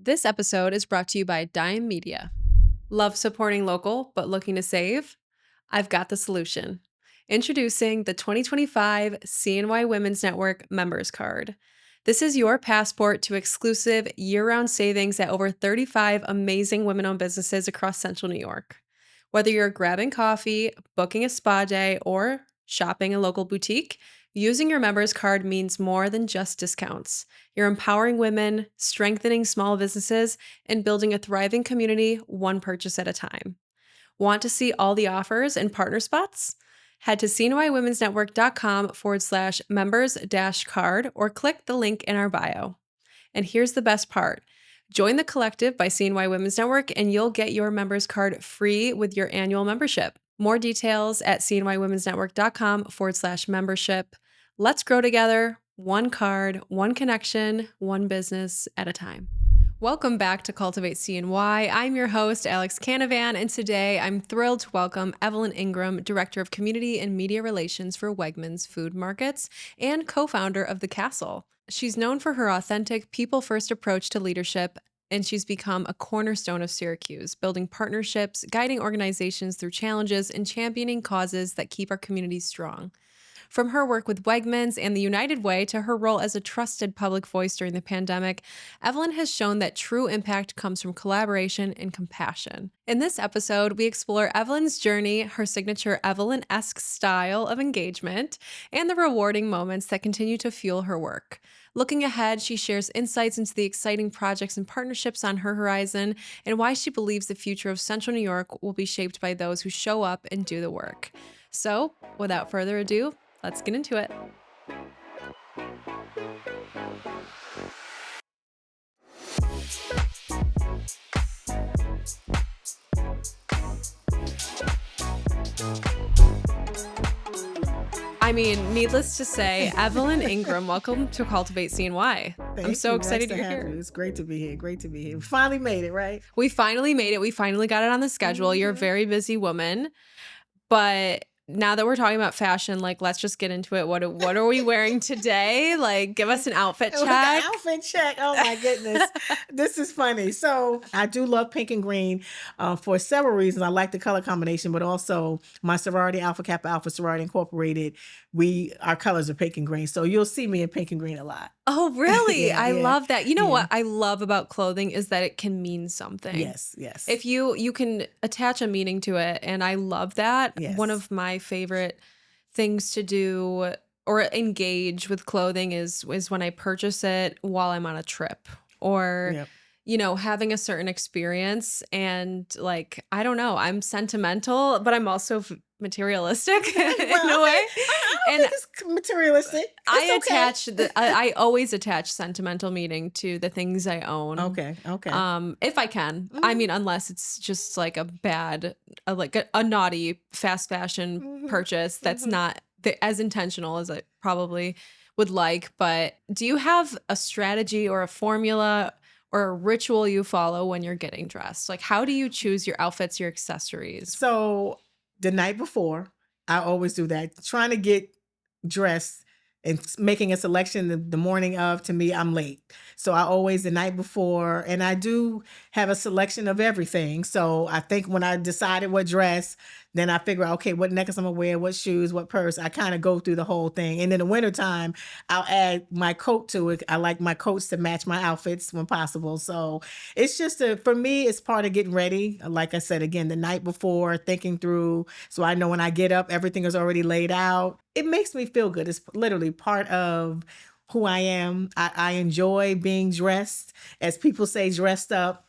This episode is brought to you by Dime Media. Love supporting local, but looking to save? I've got the solution. Introducing the 2025 CNY Women's Network Members Card. This is your passport to exclusive year-round savings at over 35 amazing women-owned businesses across Central New York. Whether you're grabbing coffee, booking a spa day, or shopping a local boutique, using your members card means more than just discounts. You're empowering women, strengthening small businesses, and building a thriving community one purchase at a time. Want to see all the offers and partner spots? Head to cnywomensnetwork.com/members-card or click the link in our bio. And here's the best part. Join the collective by CNY Women's Network and you'll get your members card free with your annual membership. More details at cnywomensnetwork.com/membership. Let's grow together, one card, one connection, one business at a time. Welcome back to Cultivate CNY. I'm your host, Alex Canavan, and today I'm thrilled to welcome Evelyn Ingram, Director of Community and Media Relations for Wegmans Food Markets and co-founder of The Castle. She's known for her authentic, people-first approach to leadership, and she's become a cornerstone of Syracuse, building partnerships, guiding organizations through challenges, and championing causes that keep our communities strong. From her work with Wegmans and the United Way to her role as a trusted public voice during the pandemic, Evelyn has shown that true impact comes from collaboration and compassion. In this episode, we explore Evelyn's journey, her signature Evelyn-esque style of engagement, and the rewarding moments that continue to fuel her work. Looking ahead, she shares insights into the exciting projects and partnerships on her horizon and why she believes the future of Central New York will be shaped by those who show up and do the work. So, without further ado, let's get into it. I mean, needless to say, Evelyn Ingram, welcome to Cultivate CNY. I'm so excited you're here. It's great to be here. Great to be here. We finally made it, right? We finally made it. We finally got it on the schedule. You're a very busy woman, but now that we're talking about fashion, like, let's just get into it. What are we wearing today? Like, give us an outfit check. Outfit check. Oh my goodness. This is funny. So I do love pink and green for several reasons. I like the color combination, but also my sorority, Alpha Kappa Alpha Sorority Incorporated, our colors are pink and green. So you'll see me in pink and green a lot. Oh, really? I love that. You know what I love about clothing is that it can mean something. Yes. If you can attach a meaning to it, and I love that. Yes. One of my favorite things to do or engage with clothing is when I purchase it while I'm on a trip or having a certain experience, and like, I don't know, I'm sentimental, but I'm also materialistic in a way. I think it's materialistic. I always attach sentimental meaning to the things I own. Okay. If I can. I mean, unless it's just like a naughty fast fashion purchase that's not as intentional as I probably would like. But do you have a strategy or a formula or a ritual you follow when you're getting dressed? Like, how do you choose your outfits, your accessories? So the night before, I always do that. Trying to get dressed and making a selection the morning of, to me, I'm late. So I always the night before, and I do have a selection of everything. So I think when I decided what dress, then I figure out, okay, what necklace I'm gonna wear, what shoes, what purse. I kind of go through the whole thing. And in the wintertime, I'll add my coat to it. I like my coats to match my outfits when possible. So it's just for me, it's part of getting ready. Like I said, again, the night before, thinking through, so I know when I get up, everything is already laid out. It makes me feel good. It's literally part of who I am. I enjoy being dressed, as people say, dressed up,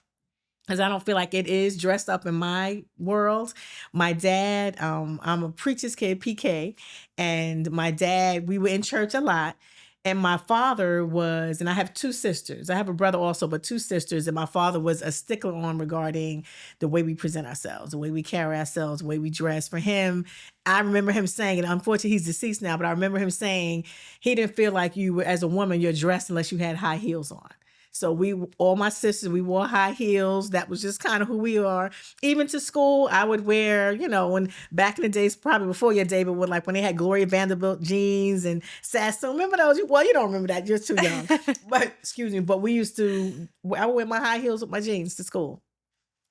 because I don't feel like it is dressed up in my world. My dad, I'm a preacher's kid, PK, and my dad, we were in church a lot. And my father was, and I have two sisters. I have a brother also, but two sisters. And my father was a stickler on regarding the way we present ourselves, the way we carry ourselves, the way we dress. For him, I remember him saying, and unfortunately he's deceased now, but I remember him saying he didn't feel like you were, as a woman, you're dressed unless you had high heels on. So all my sisters, we wore high heels. That was just kind of who we are. Even to school, I would wear, when back in the days, probably before your day, but when they had Gloria Vanderbilt jeans and Sasso. Remember those? Well, you don't remember that. You're too young. But excuse me. But I would wear my high heels with my jeans to school.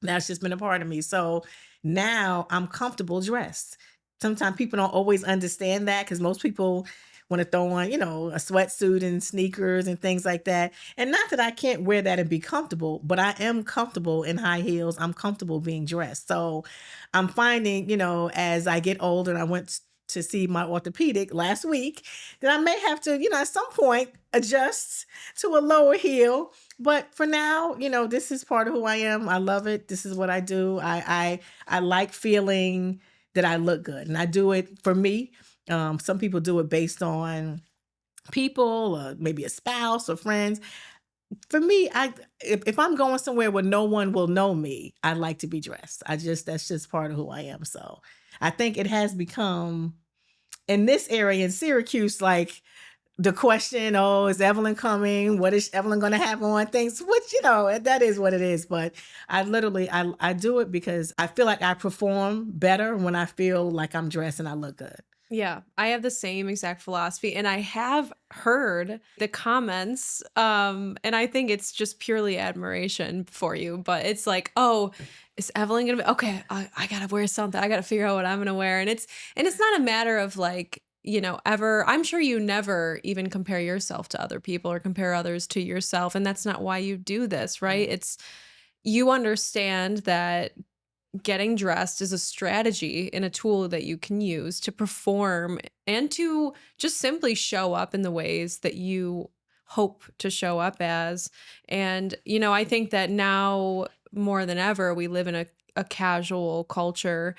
That's just been a part of me. So now I'm comfortable dressed. Sometimes people don't always understand that because most people want to throw on, a sweatsuit and sneakers and things like that. And not that I can't wear that and be comfortable, but I am comfortable in high heels. I'm comfortable being dressed. So I'm finding, as I get older, and I went to see my orthopedic last week, that I may have to, at some point adjust to a lower heel. But for now, this is part of who I am. I love it. This is what I do. I like feeling that I look good, and I do it for me. Some people do it based on people, or maybe a spouse or friends. For me, if I'm going somewhere where no one will know me, I like to be dressed. That's just part of who I am. So I think it has become, in this area in Syracuse, like the question, oh, is Evelyn coming? What is Evelyn going to have on? Things, which, that is what it is. But I do it because I feel like I perform better when I feel like I'm dressed and I look good. Yeah, I have the same exact philosophy, and I have heard the comments, and I think it's just purely admiration for you, but it's like, oh, is Evelyn gonna be okay? I gotta wear something. I gotta figure out what I'm gonna wear, and it's not a matter of like, ever. I'm sure you never even compare yourself to other people or compare others to yourself, and that's not why you do this, right? It's you understand that getting dressed is a strategy and a tool that you can use to perform and to just simply show up in the ways that you hope to show up as. And, I think that now more than ever, we live in a casual culture.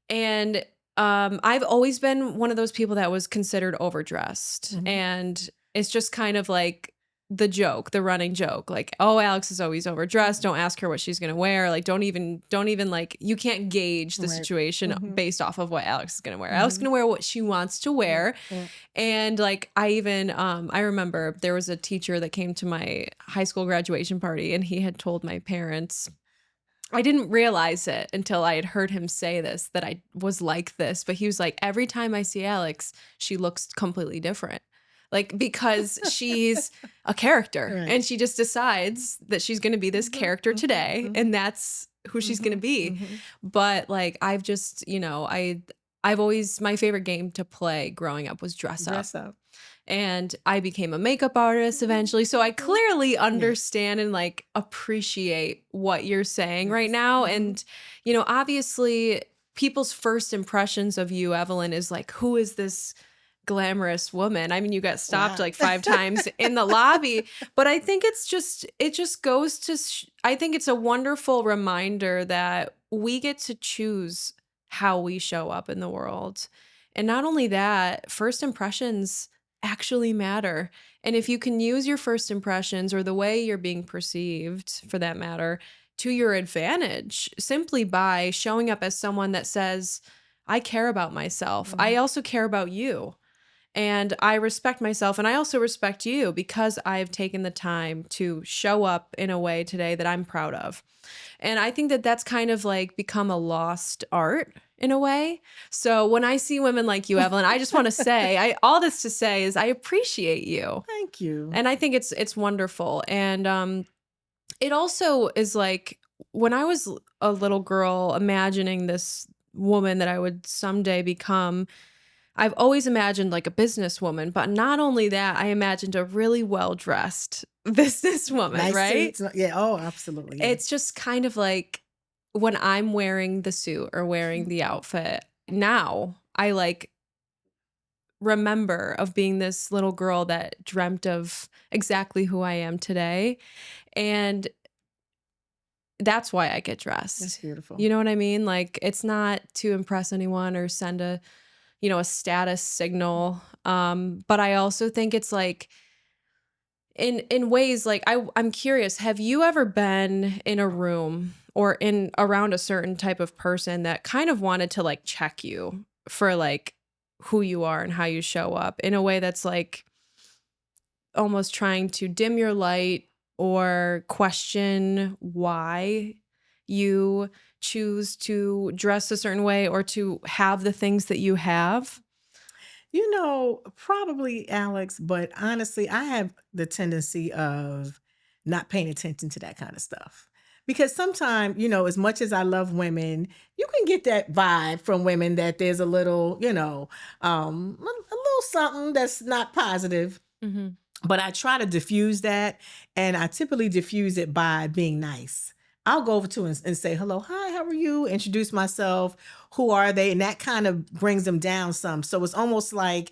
And I've always been one of those people that was considered overdressed. Mhm. And it's just kind of like the running joke, like, oh, Alex is always overdressed. Don't ask her what she's gonna wear. Like, don't even like, you can't gauge the Right. situation Mhm. based off of what Alex is gonna wear. Alex is Mhm. gonna wear what she wants to wear. Yeah. And like, I even I remember there was a teacher that came to my high school graduation party, and he had told my parents, I didn't realize it until I had heard him say this, that I was like this. But he was like, every time I see Alex, she looks completely different. Like, because she's a character Right. and she just decides that she's going to be this Mhm, character mhm, today. mhm, And that's who she's going to mhm, be. mhm. But like, I've just, I've always, my favorite game to play growing up was dress up. Dress up. And I became a makeup artist eventually. So I Mhm. clearly Yeah. understand and like appreciate what you're saying right Yes. now. Mhm. And, obviously people's first impressions of you, Evelyn, is like, who is this glamorous woman? I mean, you got stopped Wow. like 5 times in the lobby, but I think it just goes to, I think it's a wonderful reminder that we get to choose how we show up in the world. And not only that, first impressions actually matter. And if you can use your first impressions or the way you're being perceived, for that matter, to your advantage, simply by showing up as someone that says, I care about myself. I Mhm. also care about you. And I respect myself, and I also respect you because I've taken the time to show up in a way today that I'm proud of. And I think that that's kind of like become a lost art in a way. So when I see women like you, Evelyn, I just want to say, all this to say is I appreciate you. Thank you. And I think it's wonderful. And it also is like when I was a little girl imagining this woman that I would someday become, I've always imagined like a businesswoman, but not only that, I imagined a really well-dressed businesswoman, Nice right? suits. Yeah. Oh, absolutely. Yeah. It's just kind of like when I'm wearing the suit or wearing the outfit now, I like remember of being this little girl that dreamt of exactly who I am today. And that's why I get That's dressed. beautiful. You know what I mean? Like, it's not to impress anyone or send a status signal. But I also think it's like in ways like I'm curious, have you ever been in a room or in around a certain type of person that kind of wanted to like check you for like who you are and how you show up in a way that's like almost trying to dim your light or question why you choose to dress a certain way or to have the things that you have? Probably Alex, but honestly, I have the tendency of not paying attention to that kind of stuff. Because sometimes, as much as I love women, you can get that vibe from women that there's a little, a little something that's not positive. Mhm. But I try to diffuse that, and I typically diffuse it by being nice. I'll go over to and say, hello, hi, how are you? Introduce myself. Who are they? And that kind of brings them down some. So it's almost like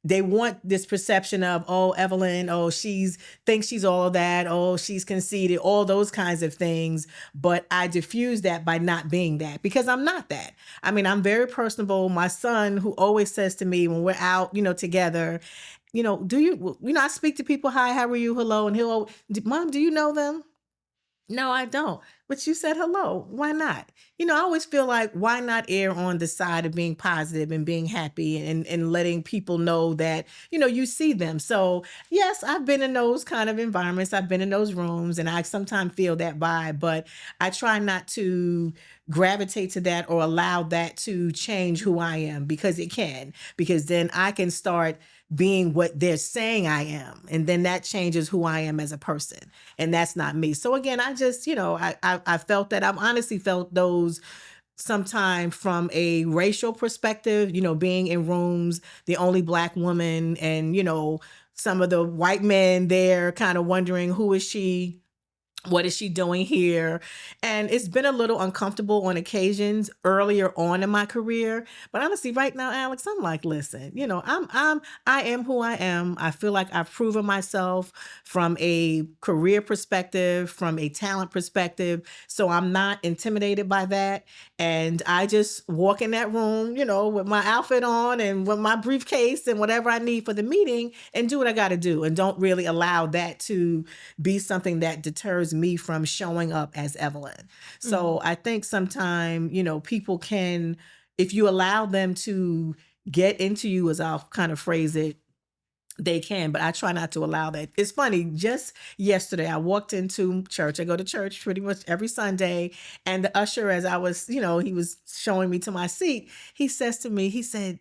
they want this perception of, oh, Evelyn, oh, thinks she's all of that, oh, she's conceited, all those kinds of things. But I diffuse that by not being that, because I'm not that. I mean, I'm very personable. My son, who always says to me when we're out, together, I speak to people, hi, how are you? Hello. And Mom, do you know them? No, I don't. But you said hello. Why not? I always feel like, why not err on the side of being positive and being happy and letting people know that, you see them. So yes, I've been in those kind of environments. I've been in those rooms, and I sometimes feel that vibe, but I try not to gravitate to that or allow that to change who I am, because it can, because then I can start being what they're saying I am. And then that changes who I am as a person. And that's not me. So again, I just, I felt that. I've honestly felt those sometime from a racial perspective, being in rooms, the only Black woman, and, some of the white men there kind of wondering, who is she? What is she doing here? And it's been a little uncomfortable on occasions earlier on in my career. But honestly, right now, Alex, I'm like, listen, I am who I am. I feel like I've proven myself from a career perspective, from a talent perspective. So I'm not intimidated by that. And I just walk in that room, with my outfit on and with my briefcase and whatever I need for the meeting, and do what I got to do. And don't really allow that to be something that deters me from showing up as Evelyn. So Mhm. I think sometimes, people can, if you allow them to get into you, as I'll kind of phrase it, they can, but I try not to allow that. It's funny, just yesterday, I walked into church. I go to church pretty much every Sunday. And the usher, as I was, he was showing me to my seat, he says to me, he said,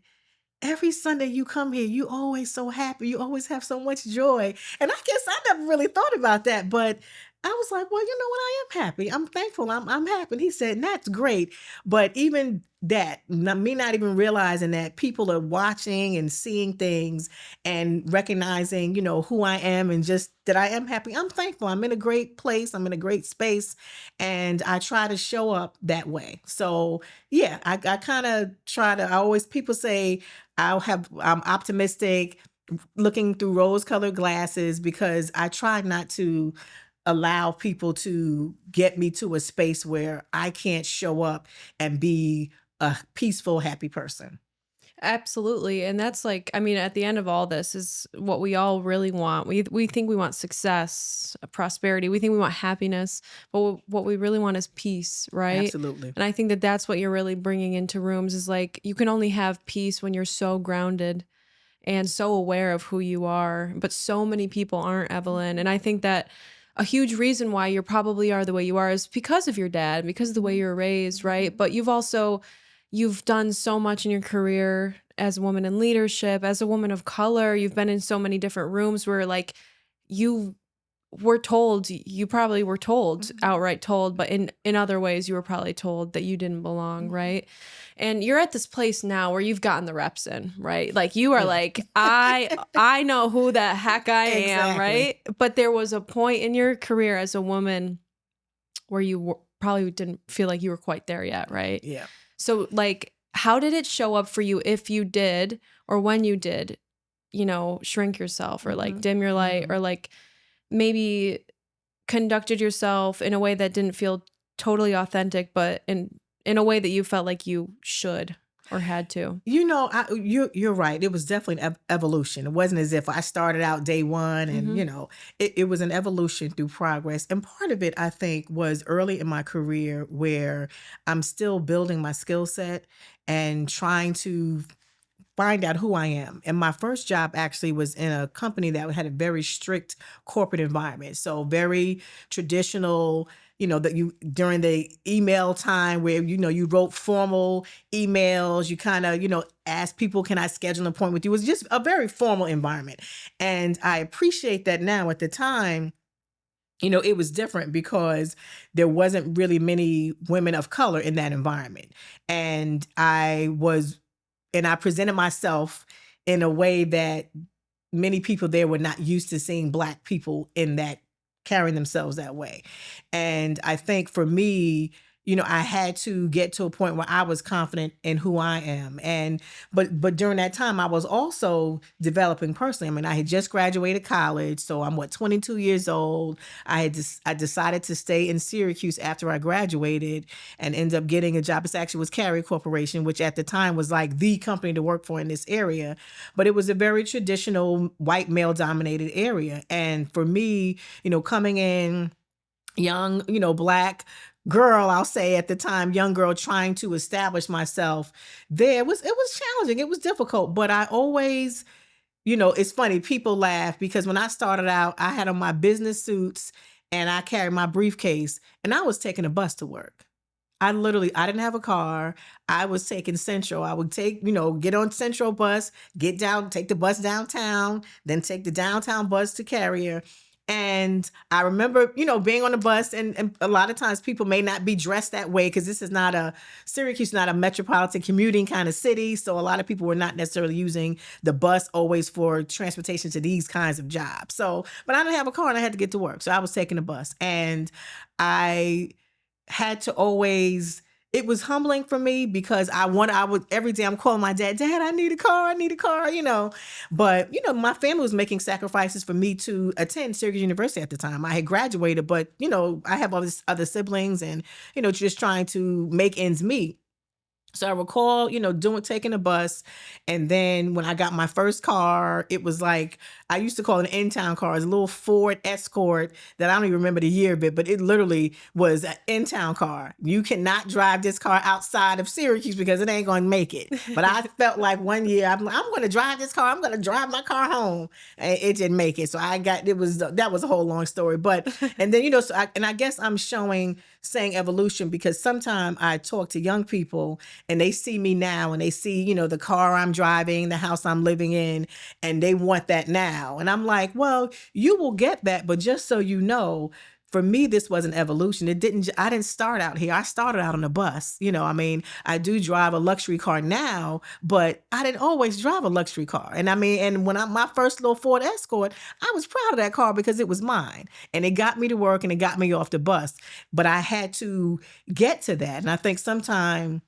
every Sunday you come here, you always so happy. You always have so much joy. And I guess I never really thought about that, but I was like, well, you know what? I am happy. I'm thankful. I'm happy. And he said, and that's great. But even that, me not even realizing that people are watching and seeing things and recognizing, who I am, and just that I am happy. I'm thankful. I'm in a great place. I'm in a great space. And I try to show up that way. So yeah, I kind of I always, people say, I'm optimistic, looking through rose-colored glasses, because I try not to allow people to get me to a space where I can't show up and be a peaceful, happy person. Absolutely. And that's like, I mean, at the end of all this is what we all really want. We think we want success, prosperity. We think we want happiness, but what we really want is peace, right? Absolutely. And I think that that's what you're really bringing into rooms is like you can only have peace when you're so grounded and so aware of who you are. But so many people aren't, Evelyn. And I think that a huge reason why you probably are the way you are is because of your dad, because of the way you're raised, right? But you've done so much in your career as a woman in leadership, as a woman of color. You've been in so many different rooms where like you you probably were told, Mhm. outright told, but in other ways you were probably told that you didn't belong, Mhm. right? And you're at this place now where you've gotten the reps in, right? Like you are Yeah. like, I know who the heck I am, Exactly. right? But there was a point in your career as a woman where probably didn't feel like you were quite there yet, right? Yeah. So like how did it show up for you if you did or when you did, shrink yourself or like Mhm. dim your light Mhm. or like maybe conducted yourself in a way that didn't feel totally authentic, but in a way that you felt like you should or had to? You're right. It was definitely an evolution. It wasn't as if I started out day one, and Mhm. it was an evolution through progress. And part of it, I think, was early in my career where I'm still building my skill set and trying to find out who I am. And my first job actually was in a company that had a very strict corporate environment. So very traditional, that you during the email time where, you wrote formal emails, you kind of, ask people, can I schedule an appointment with you? It was just a very formal environment. And I appreciate that now. At the time, it was different because there wasn't really many women of color in that environment. And I presented myself in a way that many people there were not used to seeing Black people in that, carrying themselves that way. And I think for me, I had to get to a point where I was confident in who I am. And but during that time, I was also developing personally. I mean, I had just graduated college, so I'm 22 years old. I decided to stay in Syracuse after I graduated and ended up getting a job. It actually was Carrier Corporation, which at the time was like the company to work for in this area. But it was a very traditional white male dominated area. And for me, coming in young, Black girl, I'll say at the time, young girl trying to establish myself there, it was challenging. It was difficult, but I always, it's funny, people laugh because when I started out, I had on my business suits and I carried my briefcase and I was taking a bus to work. I didn't have a car. I was taking Central. I would get on Central bus, get down, take the bus downtown, then take the downtown bus to Carrier. And I remember, being on the bus and a lot of times people may not be dressed that way because Syracuse is not a metropolitan commuting kind of city. So a lot of people were not necessarily using the bus always for transportation to these kinds of jobs. But I didn't have a car and I had to get to work. So I was taking the bus and I had to always, it was humbling for me because every day I'm calling my dad, I need a car, But, my family was making sacrifices for me to attend Syracuse University at the time. I had graduated, but, I have all these other siblings and, just trying to make ends meet. So I recall, taking a bus. And then when I got my first car, it was like, I used to call it an in-town car. It was a little Ford Escort that I don't even remember the year of it, but it literally was an in-town car. You cannot drive this car outside of Syracuse because it ain't going to make it. But I felt like one year, I'm going to drive this car. I'm going to drive my car home. And it didn't make it. So that was a whole long story. But, and then, I guess I'm saying evolution because sometimes I talk to young people and they see me now and they see, the car I'm driving, the house I'm living in, and they want that now. And I'm like, well, you will get that. But just so you know, for me, this was an evolution. I didn't start out here. I started out on a bus. I do drive a luxury car now, but I didn't always drive a luxury car. And and when my first little Ford Escort, I was proud of that car because it was mine and it got me to work and it got me off the bus. But I had to get to that. And I think sometimes,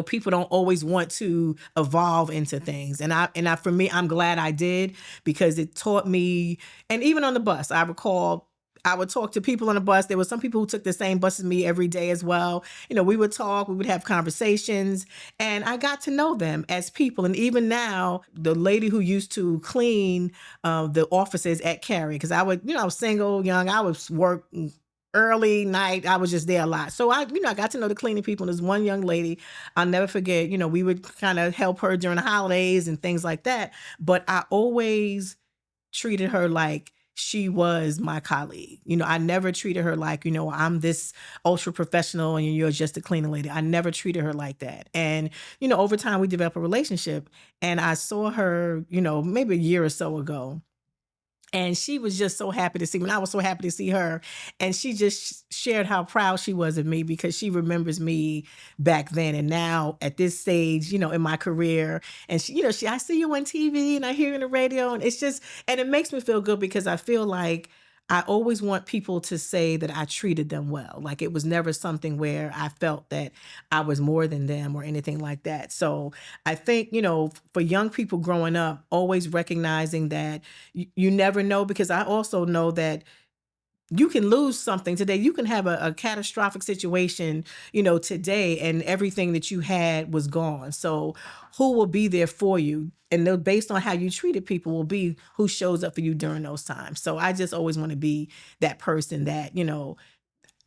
people don't always want to evolve into things. And for me, I'm glad I did because it taught me, and even on the bus, I recall I would talk to people on the bus. There were some people who took the same bus as me every day as well. We would talk, we would have conversations, and I got to know them as people. And even now, the lady who used to clean the offices at Carrie, because I was single, young, I would work early night. I was just there a lot. So I got to know the cleaning people. And there's one young lady I'll never forget, we would kind of help her during the holidays and things like that. But I always treated her like she was my colleague. I never treated her like, I'm this ultra professional and you're just a cleaning lady. I never treated her like that. And, over time we developed a relationship and I saw her, maybe a year or so ago. And she was just so happy to see me. And I was so happy to see her. And she just shared how proud she was of me because she remembers me back then. And now at this stage, in my career, and I see you on TV and I hear you on the radio. And and it makes me feel good because I feel like I always want people to say that I treated them well. Like it was never something where I felt that I was more than them or anything like that. So I think, for young people growing up, always recognizing that you never know, because I also know that you can lose something today. You can have a catastrophic situation, today, and everything that you had was gone. So who will be there for you? And based on how you treated people will be who shows up for you during those times. So I just always want to be that person that,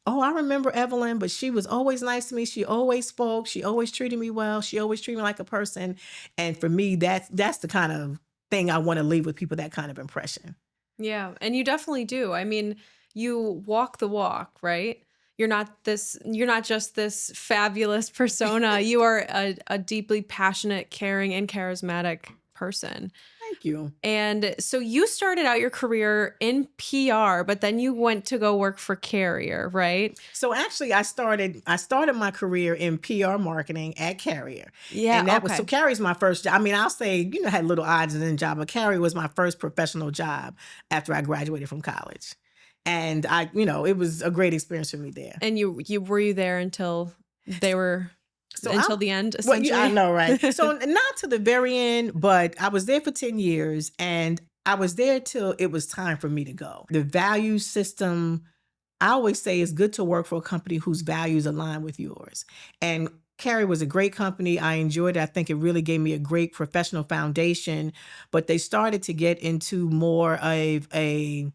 Oh, I remember Evelyn, but she was always nice to me. She always spoke. She always treated me well. She always treated me like a person. And for me, that's the kind of thing I want to leave with people, that kind of impression. Yeah, and you definitely do. I mean, you walk the walk, right? You're not just this fabulous persona. You are a deeply passionate, caring, and charismatic person. Thank you. And so you started out your career in PR, but then you went to go work for Carrier, right? So actually, I started my career in PR marketing at Carrier, Yeah, and that was so okay. Carrier's my first job. I mean, I'll say had little odds and ends job, but Carrier was my first professional job after I graduated from college, and it was a great experience for me there. And you were you there So I until the end, Well, yeah, I essentially? know, right? So not to the very end, but I was there for 10 years, and I was there till it was time for me to go. The value system, I always say, it's good to work for a company whose values align with yours. And Carrie was a great company. I enjoyed it. I think it really gave me a great professional foundation, but they started to get into more of a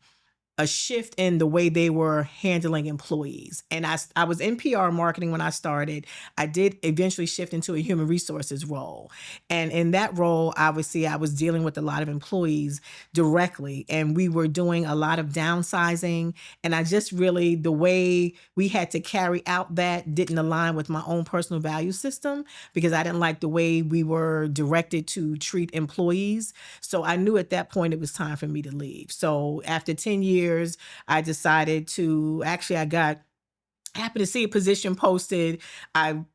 shift in the way they were handling employees. And I was in PR marketing when I started. I did eventually shift into a human resources role. And in that role, obviously, I was dealing with a lot of employees directly, and we were doing a lot of downsizing. And I just really, the way we had to carry out that didn't align with my own personal value system, because I didn't like the way we were directed to treat employees. So I knew at that point it was time for me to leave. So after 10 years, I decided to actually, happened to see a position posted. I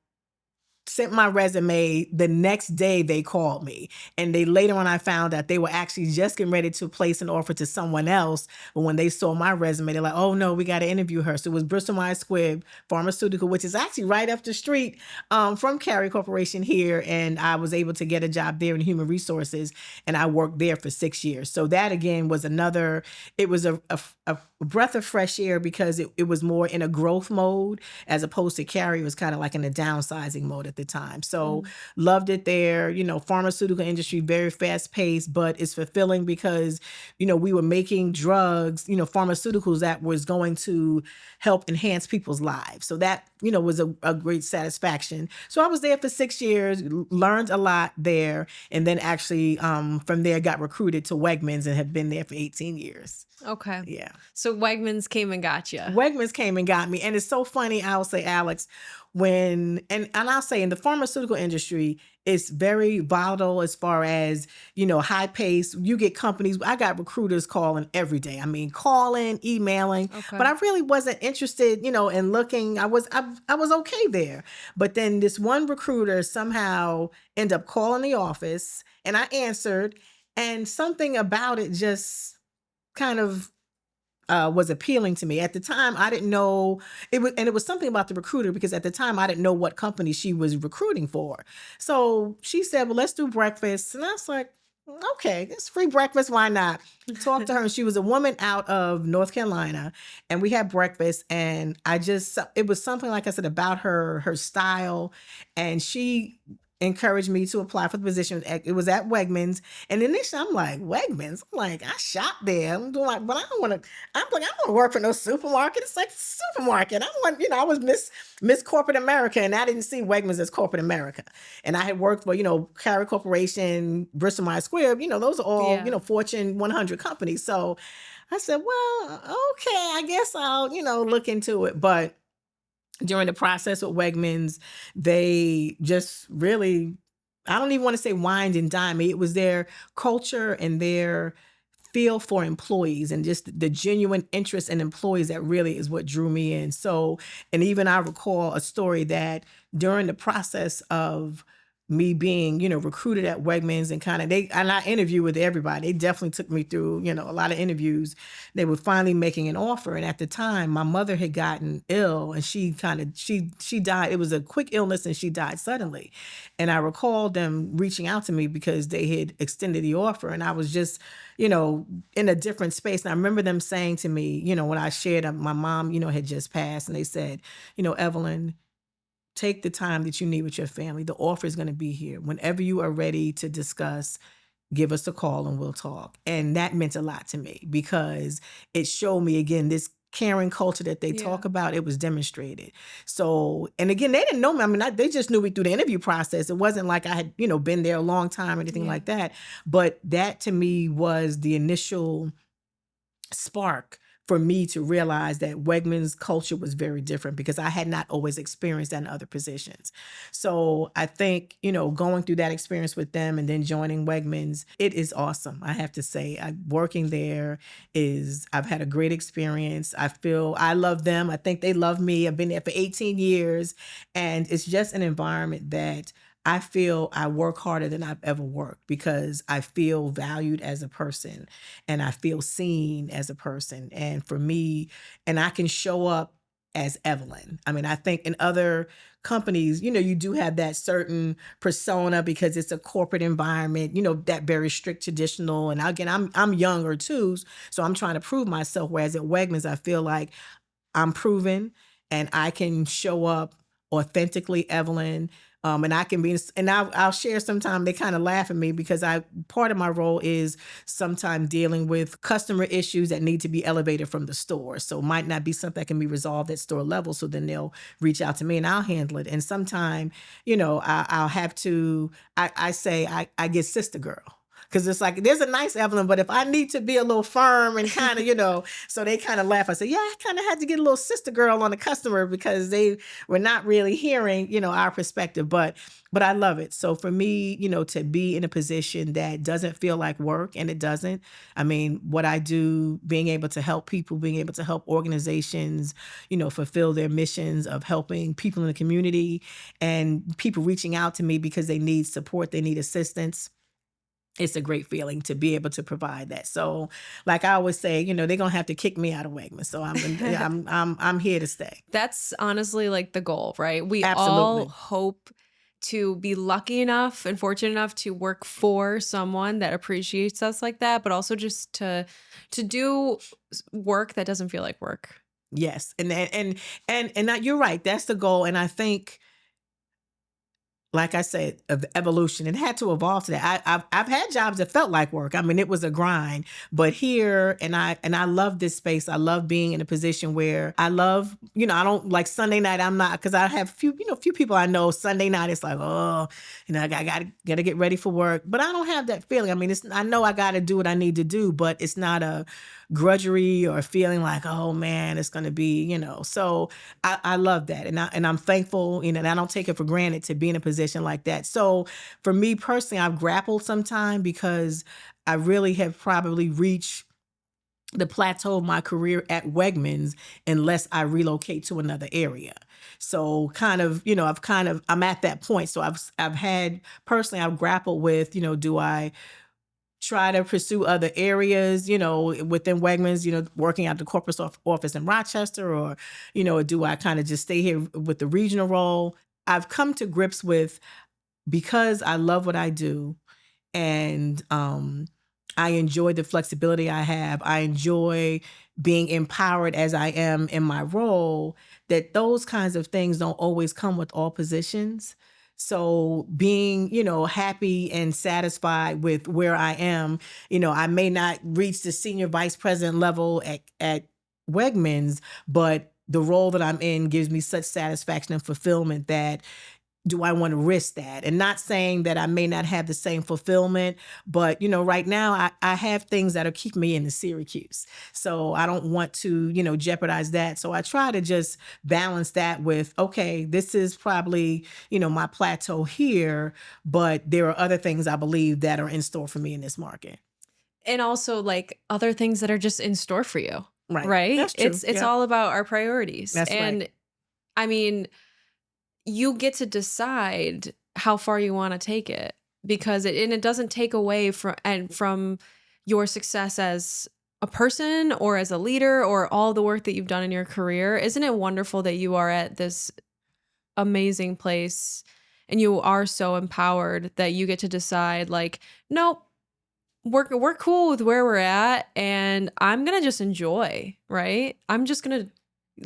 sent my resume. The next day they called me, and they later on I found out they were actually just getting ready to place an offer to someone else. But when they saw my resume, they're like, oh no, we got to interview her. So it was Bristol Myers Squibb Pharmaceutical, which is actually right up the street from Carrier Corporation here. And I was able to get a job there in human resources, and I worked there for 6 years. So that again was it was a breath of fresh air, because it was more in a growth mode, as opposed to Carrier was kind of like in a downsizing mode at the time. So Mm, loved it there. Pharmaceutical industry, very fast paced, but it's fulfilling because, we were making drugs, pharmaceuticals that was going to help enhance people's lives. So that, was a great satisfaction. So I was there for 6 years, learned a lot there. And then actually from there got recruited to Wegmans and have been there for 18 years. okay. Yeah. So Wegmans came and got you. Wegmans came and got me. And it's so funny, I'll say, Alex, and I'll say in the pharmaceutical industry, it's very volatile as far as, high pace. You get companies, I got recruiters calling every day. I mean, calling, emailing, but Okay. I really wasn't interested, in looking. I was okay there. But then this one recruiter somehow ended up calling the office, and I answered, and something about it just kind of was appealing to me. At the time, I didn't know and it was something about the recruiter, because at the time I didn't know what company she was recruiting for. So she said, "Well, let's do breakfast," and I was like, "Okay, it's free breakfast. Why not?" Talked to her, and she was a woman out of North Carolina, and we had breakfast. And it was something, like I said, about her style, and she encouraged me to apply for the position. It was at Wegmans, and initially I'm like, Wegmans. I'm like, I shop there. I'm doing like, but I don't want to. I'm like, I don't want to work for no supermarket. It's like supermarket. I want, I was Miss Corporate America, and I didn't see Wegmans as corporate America. And I had worked for, Carrier Corporation, Bristol Myers Squibb. Those are all, Yeah. Fortune 100 companies. So I said, well, okay, I guess I'll, look into it. But during the process with Wegmans, they just really, I don't even want to say wined and dine me. It was their culture and their feel for employees, and just the genuine interest in employees that really is what drew me in. So, and even I recall a story that during the process of me being, recruited at Wegmans, and I interviewed with everybody. They definitely took me through, a lot of interviews. They were finally making an offer. And at the time, my mother had gotten ill, and she died. It was a quick illness, and she died suddenly. And I recall them reaching out to me because they had extended the offer, and I was just, in a different space. And I remember them saying to me, when I shared, my mom, had just passed, and they said, Evelyn, take the time that you need with your family. The offer is going to be here. Whenever you are ready to discuss, give us a call and we'll talk. And that meant a lot to me, because it showed me again this caring culture that they Yeah. talk about, it was demonstrated. So, and again, they didn't know me. I mean, they just knew me through the interview process. It wasn't like I had, been there a long time or anything Yeah. like that. But that to me was the initial spark for me to realize that Wegmans culture was very different because I had not always experienced that in other positions. So I think, going through that experience with them and then joining Wegmans, it is awesome. I have to say, working there I've had a great experience. I love them. I think they love me. I've been there for 18 years, and it's just an environment that I feel I work harder than I've ever worked because I feel valued as a person and I feel seen as a person. And for me, and I can show up as Evelyn. I mean, I think in other companies, you do have that certain persona because it's a corporate environment, that very strict traditional. And again, I'm younger too, so I'm trying to prove myself. Whereas at Wegmans, I feel like I'm proven and I can show up authentically Evelyn. And I can be, and I'll share sometime. They kind of laugh at me because part of my role is sometimes dealing with customer issues that need to be elevated from the store. So it might not be something that can be resolved at store level. So then they'll reach out to me and I'll handle it. And sometime, I'll have to, I say, I get sister girl. Because it's like, there's a nice Evelyn, but if I need to be a little firm and kind of, so they kind of laugh. I say, yeah, I kind of had to get a little sister girl on the customer because they were not really hearing, our perspective. But I love it. So for me, to be in a position that doesn't feel like work, and it doesn't. I mean, what I do, being able to help people, being able to help organizations, fulfill their missions of helping people in the community and people reaching out to me because they need support, they need assistance. It's a great feeling to be able to provide that. So, like I always say, they're gonna have to kick me out of Wegmans. So I'm here to stay. That's honestly like the goal, right? We all Absolutely. hope to be lucky enough and fortunate enough to work for someone that appreciates us like that, but also just to do work that doesn't feel like work. Yes, and that, you're right. That's the goal. And I think, like I said, of evolution, it had to evolve to that. I've had jobs that felt like work. I mean, it was a grind, but here, and I love this space. I love being in a position where I love, I don't like Sunday night. I'm not, because I have few people I know Sunday night. It's like, oh, I gotta get ready for work, but I don't have that feeling. I mean, I know I gotta do what I need to do, but it's not a grudgery or feeling like, oh man, it's gonna be, So I love that, and I'm thankful, and I don't take it for granted to be in a position like that. So for me personally, I've grappled sometime because I really have probably reached the plateau of my career at Wegmans unless I relocate to another area. So I'm at that point. So I've grappled with, do I try to pursue other areas, within Wegmans, working at the corporate office in Rochester, or, do I kind of just stay here with the regional role? I've come to grips with, because I love what I do, and I enjoy the flexibility I have. I enjoy being empowered as I am in my role, that those kinds of things don't always come with all positions. So being, happy and satisfied with where I am, I may not reach the senior vice president level at Wegmans, but the role that I'm in gives me such satisfaction and fulfillment that, do I want to risk that? And not saying that I may not have the same fulfillment, but right now I have things that are keeping me in the Syracuse. So I don't want to, jeopardize that. So I try to just balance that with, okay, this is probably, my plateau here, but there are other things I believe that are in store for me in this market. And also like other things that are just in store for you. Right. Right? That's true. It's Yep. all about our priorities. That's And right. I mean, you get to decide how far you want to take it, because it doesn't take away from your success as a person or as a leader or all the work that you've done in your career. Isn't it wonderful that you are at this amazing place and you are so empowered that you get to decide like, nope, we're cool with where we're at, and I'm going to just enjoy, right? I'm just going to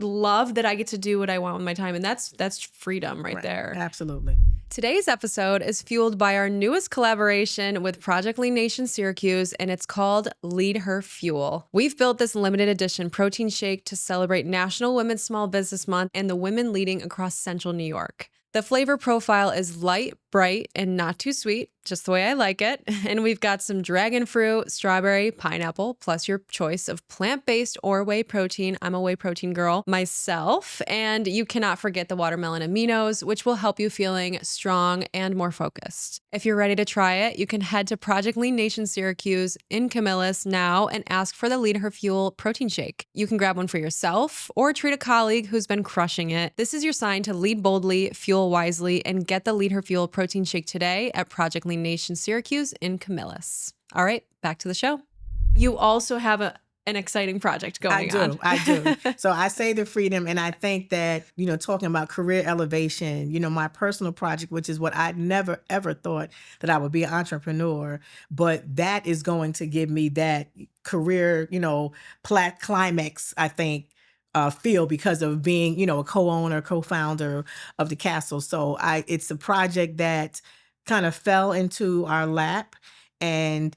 love that I get to do what I want with my time, and that's freedom right there. Absolutely. Today's episode is fueled by our newest collaboration with Project Lean Nation Syracuse, and it's called Lead Her Fuel. We've built this limited edition protein shake to celebrate National Women's Small Business Month and the women leading across Central New York. The flavor profile is light, bright, and not too sweet, just the way I like it. And we've got some dragon fruit, strawberry, pineapple, plus your choice of plant-based or whey protein. I'm a whey protein girl myself. And you cannot forget the watermelon aminos, which will help you feeling strong and more focused. If you're ready to try it, you can head to Project Lean Nation Syracuse in Camillus now and ask for the Lead Her Fuel protein shake. You can grab one for yourself or treat a colleague who's been crushing it. This is your sign to lead boldly, fuel wisely, and get the Lead Her Fuel protein shake today at Project Lean Nation Syracuse in Camillus. All right, back to the show. You also have an exciting project going on. I do. So I say the freedom, and I think that, talking about career elevation, my personal project, which is what I never, ever thought that I would be an entrepreneur, but that is going to give me that career, climax, I think, feel because of being, a co-owner, co-founder of the castle. So it's a project that kind of fell into our lap, and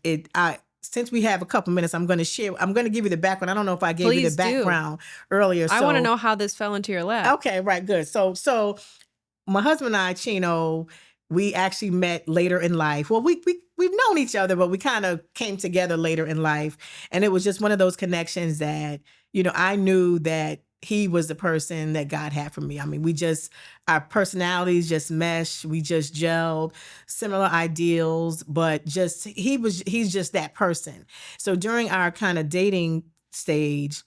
since we have a couple minutes, I'm going to give you the background. I don't know if I gave you the background earlier. I want to know how this fell into your lap. Okay, right, good. So my husband and I, Chino, we actually met later in life. Well, we've known each other, but we kind of came together later in life. And it was just one of those connections that, I knew that he was the person that God had for me. I mean, our personalities just meshed. We just gelled, similar ideals, but he's just that person. So during our kind of dating stage,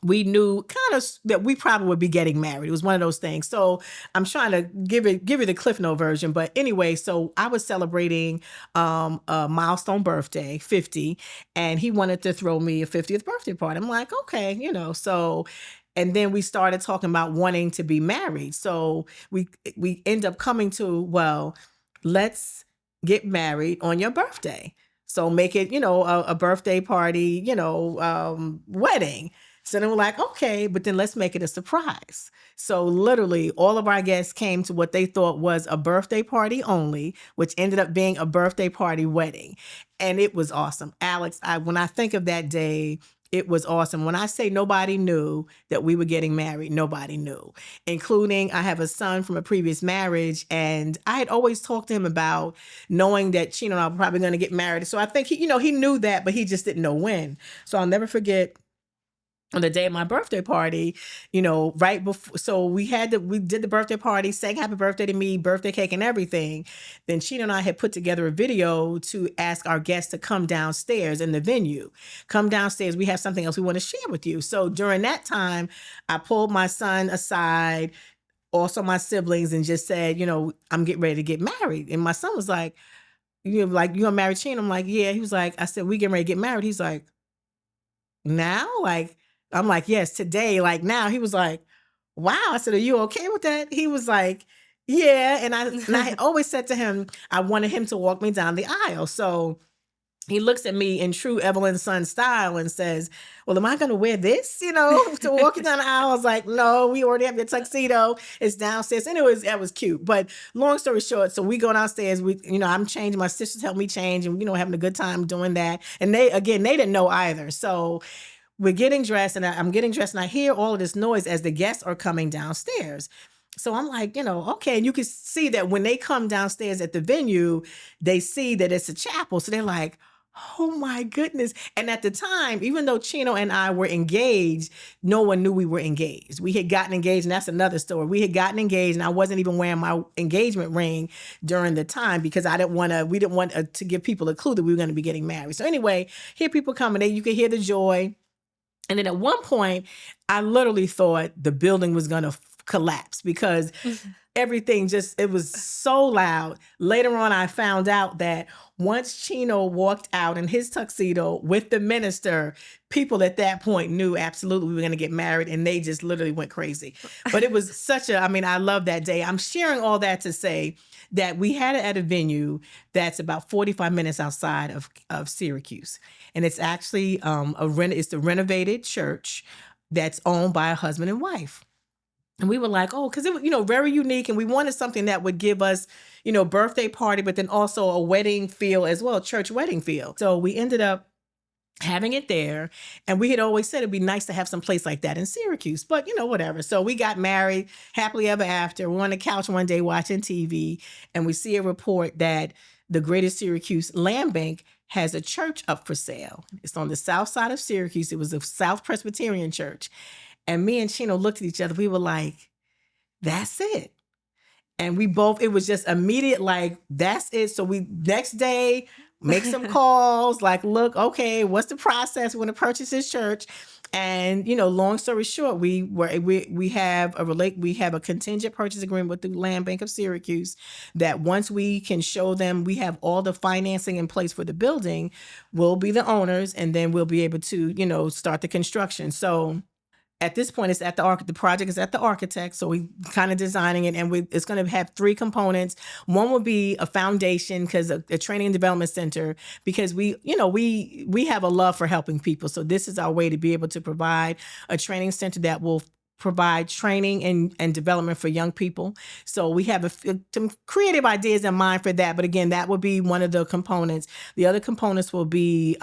we knew kind of that we probably would be getting married. It was one of those things. So I'm trying to give you the Cliff Note version. But anyway, so I was celebrating a milestone birthday, 50, and he wanted to throw me a 50th birthday party. I'm like, okay, so. And then we started talking about wanting to be married. So we end up coming to, well, let's get married on your birthday. So make it, a birthday party, wedding. So then we're like, okay, but then let's make it a surprise. So literally all of our guests came to what they thought was a birthday party only, which ended up being a birthday party wedding. And it was awesome. Alex, when I think of that day, it was awesome. When I say nobody knew that we were getting married, nobody knew, including I have a son from a previous marriage. And I had always talked to him about knowing that Chino and I were probably going to get married. So I think he knew that, but he just didn't know when. So I'll never forget on the day of my birthday party, right before, so we did the birthday party, sang happy birthday to me, birthday cake and everything. Then Chino and I had put together a video to ask our guests to come downstairs in the venue. Come downstairs. We have something else we want to share with you. So during that time, I pulled my son aside, also my siblings, and just said, I'm getting ready to get married. And my son was like, you gonna marry Chino? I'm like, yeah. He was like, I said, we getting ready to get married. He's like, now? I'm like, yes, today, now. He was like, wow. I said, are you okay with that? He was like, yeah. And I had always said to him, I wanted him to walk me down the aisle. So he looks at me in true Evelyn son style and says, well, am I going to wear this, to walk down the aisle? I was like, no, we already have your tuxedo. It's downstairs. And that was cute. But long story short, so we go downstairs. I'm changing. My sisters help me change and, having a good time doing that. And they didn't know either. So we're getting dressed and I'm getting dressed and I hear all of this noise as the guests are coming downstairs. So I'm like, okay. And you can see that when they come downstairs at the venue, they see that it's a chapel. So they're like, oh my goodness. And at the time, even though Chino and I were engaged, no one knew we were engaged. We had gotten engaged, and that's another story. We had gotten engaged and I wasn't even wearing my engagement ring during the time because we didn't want to give people a clue that we were going to be getting married. So anyway, here people coming, you could hear the joy. And then at one point, I literally thought the building was going to collapse because everything it was so loud. Later on, I found out that once Chino walked out in his tuxedo with the minister, people at that point knew absolutely we were going to get married, and they just literally went crazy. But it was I love that day. I'm sharing all that to say that we had it at a venue that's about 45 minutes outside of Syracuse. And it's actually it's the renovated church that's owned by a husband and wife. And we were like, oh, because it was, very unique. And we wanted something that would give us, birthday party, but then also a wedding feel as well, church wedding feel. So we ended up having it there. And we had always said it'd be nice to have some place like that in Syracuse, but whatever. So we got married happily ever after. We're on the couch one day watching TV, and we see a report that the Greater Syracuse Land Bank has a church up for sale. It's on the south side of Syracuse. It was a South Presbyterian church. And me and Chino looked at each other. We were like, that's it. And we both, it was just immediate, like, that's it. So we, next day, make some calls, like, look, okay, what's the process? We want to purchase this church. And, long story short, we have a contingent purchase agreement with the Land Bank of Syracuse that once we can show them we have all the financing in place for the building, we'll be the owners, and then we'll be able to, start the construction. So at this point, it's at the project is at the architect. So we kind of designing it, and it's going to have 3 components. One will be a foundation, because a training and development center, because we have a love for helping people. So this is our way to be able to provide a training center that will provide training and development for young people. So we have some creative ideas in mind for that. But again, that would be one of the components. The other components will be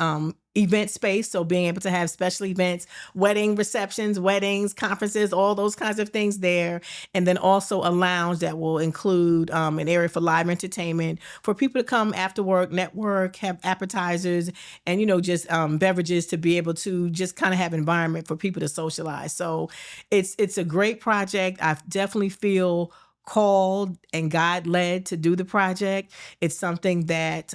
event space. So being able to have special events, wedding receptions, weddings, conferences, all those kinds of things there. And then also a lounge that will include an area for live entertainment for people to come after work, network, have appetizers, and, just beverages to be able to just kind of have an environment for people to socialize. So it's a great project. I definitely feel called and God led to do the project. It's something that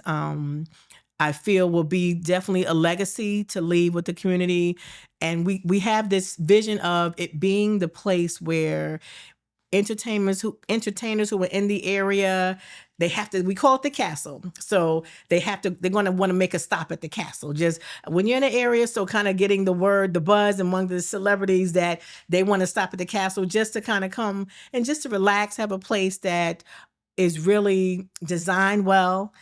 I feel will be definitely a legacy to leave with the community. And we have this vision of it being the place where entertainers who are in the area, we call it the castle. So they're going to want to make a stop at the castle. Just when you're in the area, so kind of getting the buzz among the celebrities that they want to stop at the castle just to kind of come and just to relax, have a place that is really designed well,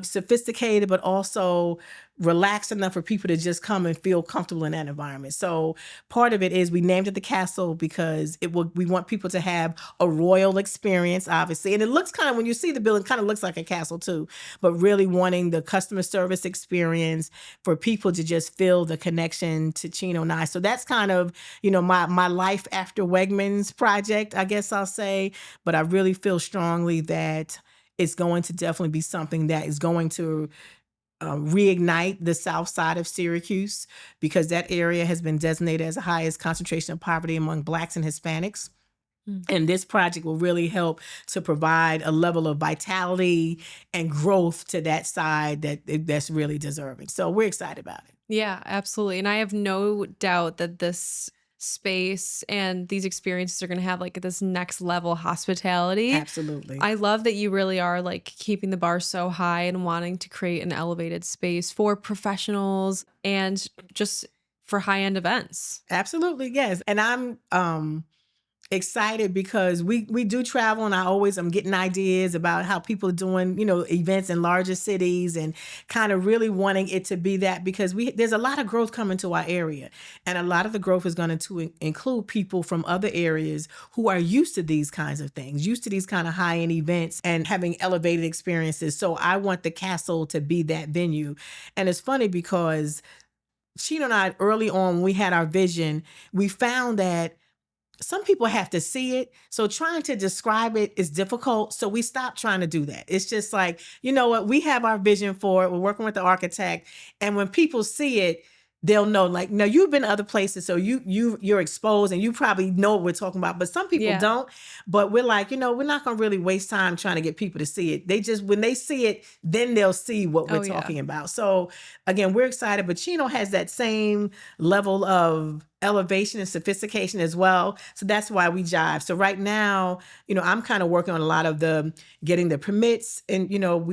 sophisticated, but also relaxed enough for people to just come and feel comfortable in that environment. So part of it is we named it the castle because we want people to have a royal experience, obviously. And it looks kind of, when you see the building, kind of looks like a castle too, but really wanting the customer service experience for people to just feel the connection to Chino and I. So that's kind of, my life after Wegmans project, I guess I'll say. But I really feel strongly that it's going to definitely be something that is going to reignite the south side of Syracuse, because that area has been designated as the highest concentration of poverty among Blacks and Hispanics. And this project will really help to provide a level of vitality and growth to that side that's really deserving. So we're excited about it. Yeah, absolutely. And I have no doubt that this space and these experiences are going to have like this next level hospitality. Absolutely. I love that you really are like keeping the bar so high and wanting to create an elevated space for professionals and just for high-end events. Absolutely, yes. And I'm excited because we do travel, and I'm getting ideas about how people are doing, events in larger cities, and kind of really wanting it to be that, because there's a lot of growth coming to our area, and a lot of the growth is going to include people from other areas who are used to these kinds of things, used to these kind of high-end events and having elevated experiences. So I want the castle to be that venue. And it's funny because Sheena and I, early on, when we had our vision, we found that some people have to see it. So trying to describe it is difficult. So we stopped trying to do that. It's just like, you know what? We have our vision for it. We're working with the architect. And when people see it, they'll know, like, no, you've been to other places, so you're exposed and you probably know what we're talking about. But some people don't. But we're like, we're not going to really waste time trying to get people to see it. They just, when they see it, then they'll see what we're talking about. So again, we're excited. But Chino has that same level of elevation and sophistication as well. So that's why we jive. So right now, I'm kind of working on a lot of getting the permits, and,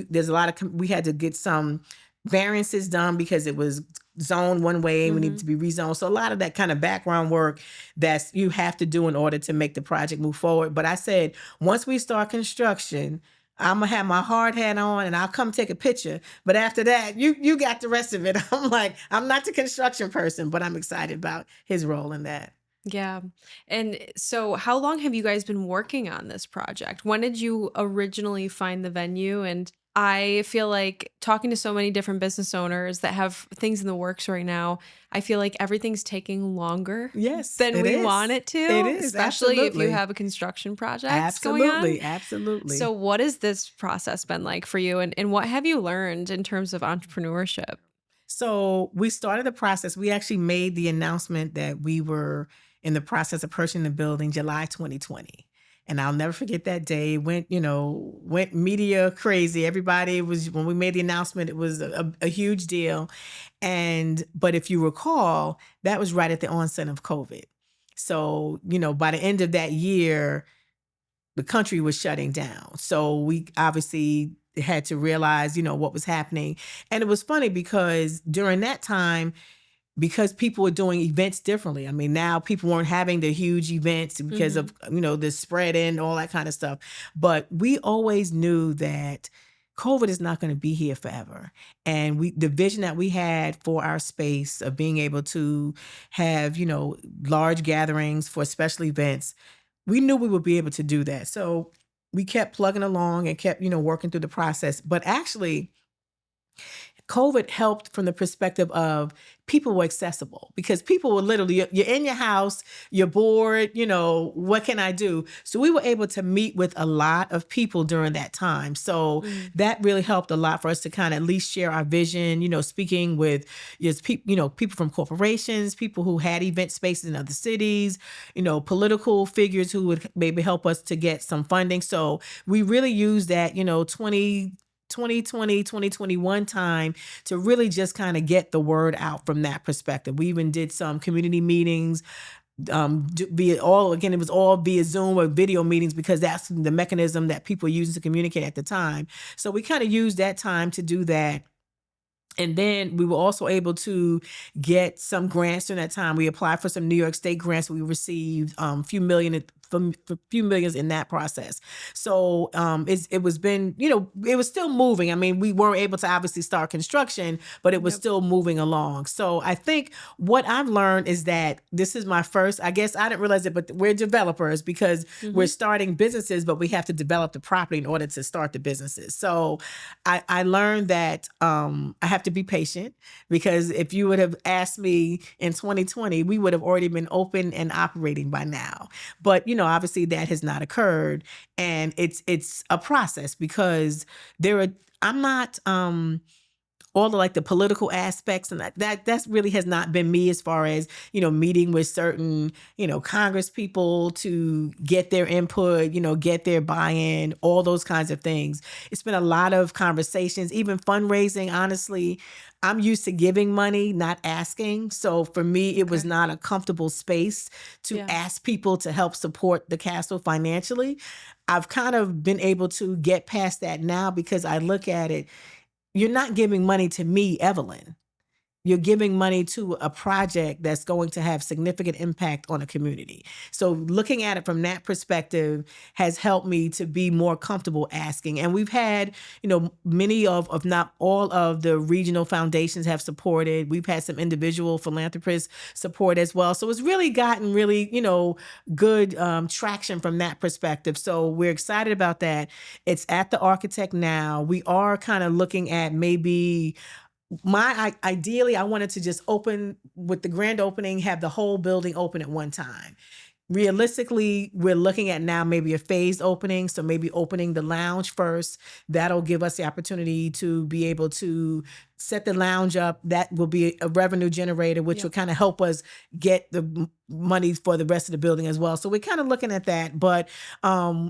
there's a lot of, we had to get some variances done because it was zoned one way. We need to be rezoned. So a lot of that kind of background work that you have to do in order to make the project move forward. But I said, once we start construction, I'm going to have my hard hat on and I'll come take a picture. But after that, you got the rest of it. I'm like, I'm not the construction person, but I'm excited about his role in that. Yeah. And so how long have you guys been working on this project? When did you originally find the venue? And I feel like talking to so many different business owners that have things in the works right now, I feel like everything's taking longer Yes, than it we want is. it It to, is, especially if you absolutely. have a construction projects going on. Absolutely, absolutely. So what has this process been like for you and what have you learned in terms of entrepreneurship? So we started the process. We actually made the announcement that we were in the process of purchasing the building July 2020. And I'll never forget that day. It went, went media crazy. Everybody was, when we made the announcement, it was a huge deal. But if you recall, that was right at the onset of COVID. So, by the end of that year, the country was shutting down. So we obviously had to realize, what was happening. And it was funny because during that time, because people were doing events differently. I mean, now people weren't having the huge events because Mhm. of, the spread and all that kind of stuff. But we always knew that COVID is not going to be here forever. And the vision that we had for our space of being able to have, large gatherings for special events, we knew we would be able to do that. So we kept plugging along and kept, working through the process. But actually, COVID helped from the perspective of people were accessible because people were literally, you're in your house, you're bored, what can I do? So we were able to meet with a lot of people during that time. So Mm. that really helped a lot for us to kind of at least share our vision, speaking with just people, people from corporations, people who had event spaces in other cities, political figures who would maybe help us to get some funding. So we really used that, 2020, 2021 time to really just kind of get the word out from that perspective. We even did some community meetings via all, again, it was all via Zoom or video meetings because that's the mechanism that people used to communicate at the time. So we kind of used that time to do that. And then we were also able to get some grants during that time. We applied for some New York State grants. We received a few millions in that process. So it was been, it was still moving. I mean, we weren't able to obviously start construction, but it was Yep. still moving along. So I think what I've learned is that this is my first, I guess I didn't realize it, but we're developers because we're Mhm. starting businesses, but we have to develop the property in order to start the businesses. So I learned that I have to be patient because if you would have asked me in 2020, we would have already been open and operating by now. But obviously that has not occurred, and it's a process because there are. I'm not. All the like the political aspects and that's really has not been me as far as meeting with certain Congress people to get their input, get their buy-in, all those kinds of things. It's been a lot of conversations, even fundraising. Honestly, I'm used to giving money, not asking, so for me it was Okay. not a comfortable space to Yeah. ask people to help support the castle financially. I've kind of been able to get past that now because I look at it, you're not giving money to me, Evelyn. You're giving money to a project that's going to have significant impact on a community. So looking at it from that perspective has helped me to be more comfortable asking. And we've had, many of, if not all of the regional foundations have supported. We've had some individual philanthropists support as well. So it's really gotten really, good traction from that perspective. So we're excited about that. It's at the architect now. We are kind of looking at maybe ideally, I wanted to just open with the grand opening, have the whole building open at one time. Realistically, we're looking at now maybe a phased opening. So maybe opening the lounge first. That'll give us the opportunity to be able to set the lounge up. That will be a revenue generator, which will Yep. kind of help us get the money for the rest of the building as well. So we're kind of looking at that. But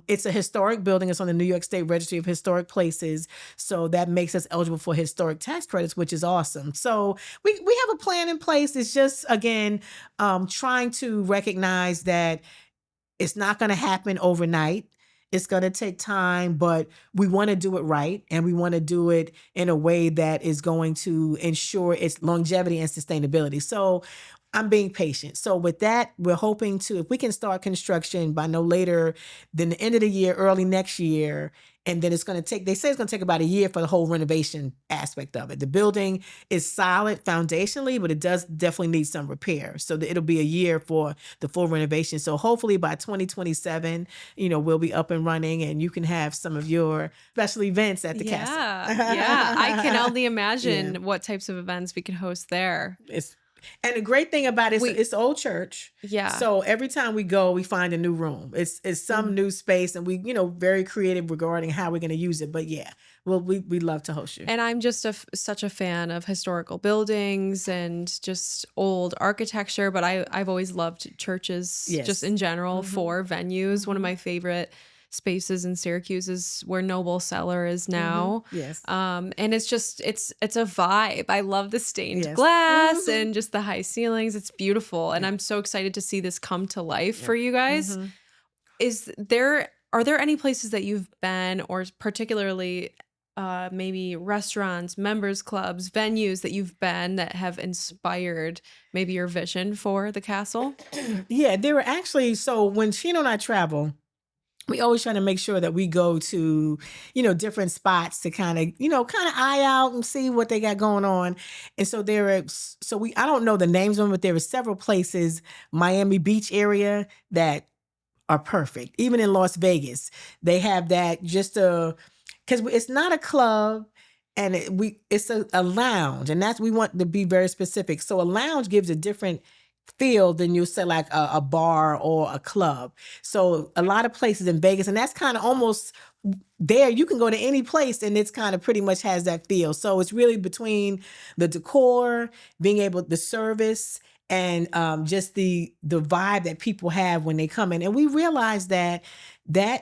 it's a historic building. It's on the New York State Registry of Historic Places. So that makes us eligible for historic tax credits, which is awesome. So we have a plan in place. It's just, again, trying to recognize that it's not going to happen overnight. It's going to take time, but we want to do it right. And we want to do it in a way that is going to ensure its longevity and sustainability. So I'm being patient. So with that, we're hoping to, if we can start construction by no later than the end of the year, early next year, and then it's going to take, they say it's going to take about a year for the whole renovation aspect of it. The building is solid foundationally, but it does definitely need some repair. So it'll be a year for the full renovation. So hopefully by 2027, we'll be up and running and you can have some of your special events at the castle. Yeah. I can only Yeah. imagine what types of events we can host there. And the great thing about it is it's an old church. Yeah. So every time we go, we find a new room. It's some new space, and we, very creative regarding how we're going to use it. But yeah, we love to host you. And I'm just such a fan of historical buildings and just old architecture. But I've always loved churches just in general for venues. One of my favorite spaces in Syracuse is where Noble Cellar is now. Yes. And it's just, it's a vibe. I love the stained glass and just the high ceilings. It's beautiful. And I'm so excited to see this come to life for you guys. Are there any places that you've been, or particularly maybe restaurants, members clubs, venues that you've been that have inspired maybe your vision for the castle? Yeah, there were actually, so when Chino and I travel, we always try to make sure that we go to, different spots to kind of eye out and see what they got going on. And so I don't know the names of them, but there are several places, Miami Beach area, that are perfect. Even in Las Vegas, they have that because it's not a club and it's a lounge, and we want to be very specific. So a lounge gives a different feel than you say like a bar or a club. So a lot of places in Vegas, and that's kind of almost there. You can go to any place and it's kind of pretty much has that feel. So it's really between the decor, the service, and just the vibe that people have when they come in. And we realize that